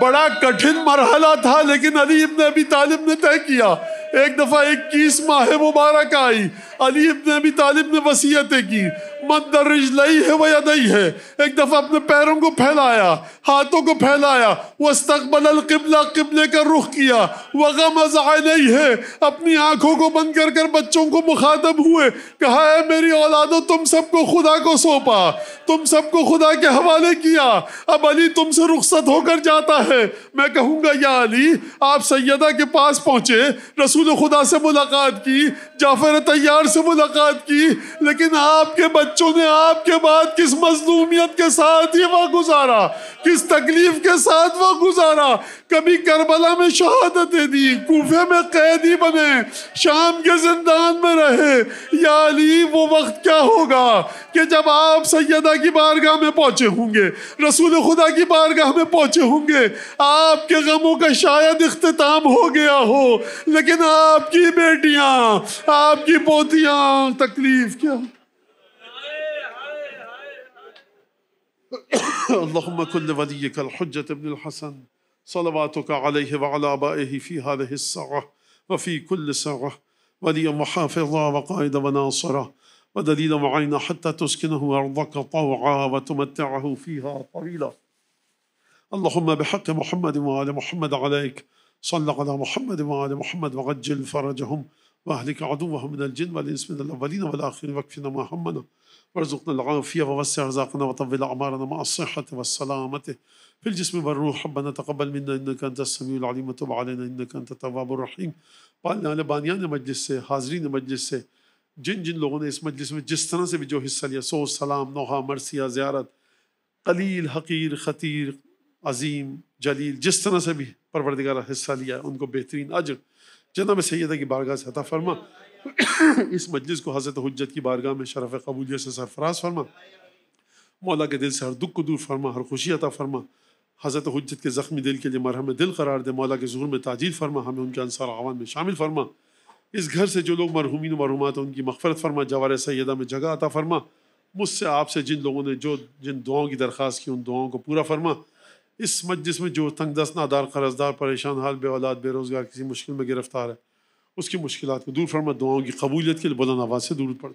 بڑا کٹھن مرحلہ تھا، لیکن علی ابن ابی طالب نے طے کیا. ایک دفعہ 21 ماہ مبارک آئی، علی ابن ابی طالب نے وصیتیں کی. مد رجلیہ و یدیہ، ایک دفعہ اپنے پیروں کو پھیلایا، ہاتھوں کو پھیلایا. واستقبل القبلہ، قبلے کا رخ کیا. وغمض عینیہ، اپنی آنکھوں کو بند کر کر بچوں کو مخاطب ہوئے، کہا اے میری اولادو، تم سب کو خدا کو سونپا، تم سب کو خدا کے حوالے کیا. اب علی تم سے رخصت ہو کر جاتا ہے. میں کہوں گا یا علی، آپ سیدہ کے پاس پہنچے، رسول خدا سے ملاقات کی، جعفر طیار سے ملاقات کی، لیکن آپ کے بچے بچوں نے آپ کے بعد کس مظلومیت کے ساتھ یہ وقت گزارا، کس تکلیف کے ساتھ وقت گزارا. کبھی کربلا میں شہادتیں دی، کوفے میں قیدی بنے، شام کے زندان میں رہے. یا علی وہ وقت کیا ہوگا کہ جب آپ سیدہ کی بارگاہ میں پہنچے ہوں گے، رسول خدا کی بارگاہ میں پہنچے ہوں گے، آپ کے غموں کا شاید اختتام ہو گیا ہو، لیکن آپ کی بیٹیاں، آپ کی پوتیاں، تکلیف کیا. اللهم كن لوليك الحجة ابن الحسن صلواتك عليه وعلى آبائه في هذه الساعة وفي كل ساعة وليا وحافظا وقائدا وناصرا ودليلا معينا حتى تسكنه أرضك طوعا وتمتعه فيها طويلا. اللهم بحق محمد وآل محمد عليك صل على محمد وآل محمد وعجل فرجهم وأهلك عدوهم من الجن والإنس من الأولين والآخرين واكفنا ما همنا وارزقنا العافية ووسع رزقنا وطول أعمارنا مع الصحة والسلامة في الجسم والروح. ربنا تقبل منا إنك أنت السميع العليم وتب علينا إنك أنت التواب الرحيم. پالنے والے بانیان مجلس سے، حاضرین مجلس سے، جن جن لوگوں نے اس مجلس میں جس طرح سے بھی جو حصہ لیا، سوز، سلام، نوحہ، مرثیہ، زیارت، قلیل، حقیر، خطیر، عظیم، جلیل، جس طرح سے بھی پروردگار حصہ لیا ان کو بہترین اجر جناب سیدہ کی بارگاہ سے عطا فرما. اس مجلس کو حضرت حجت کی بارگاہ میں شرف قبولیت سے سرفراز فرما. مولا کے دل سے ہر دکھ کو دور فرما، ہر خوشی عطا فرما. حضرت حجت کے زخمی دل کے لیے مرہم دل قرار دے. مولا کے ظہور میں تاجیل فرما، ہمیں ان کے انصار اعوان میں شامل فرما. اس گھر سے جو لوگ مرحومین و مرحومات ہیں ان کی مغفرت فرما. جوار سیدہ میں جگہ عطا فرما. مجھ سے آپ سے جن لوگوں نے جن دعاؤں کی درخواست کی ان دعاؤں کو پورا فرما. اس مجلس میں جو تنگ دست، نادار، قرضدار، پریشان حال، بے اولاد، بے روزگار، کسی مشکل میں گرفتار ہے، اس کی مشکلات کو دور فرما. دعاؤں کی قبولیت کے لیے بلند آواز سے درود پڑھ.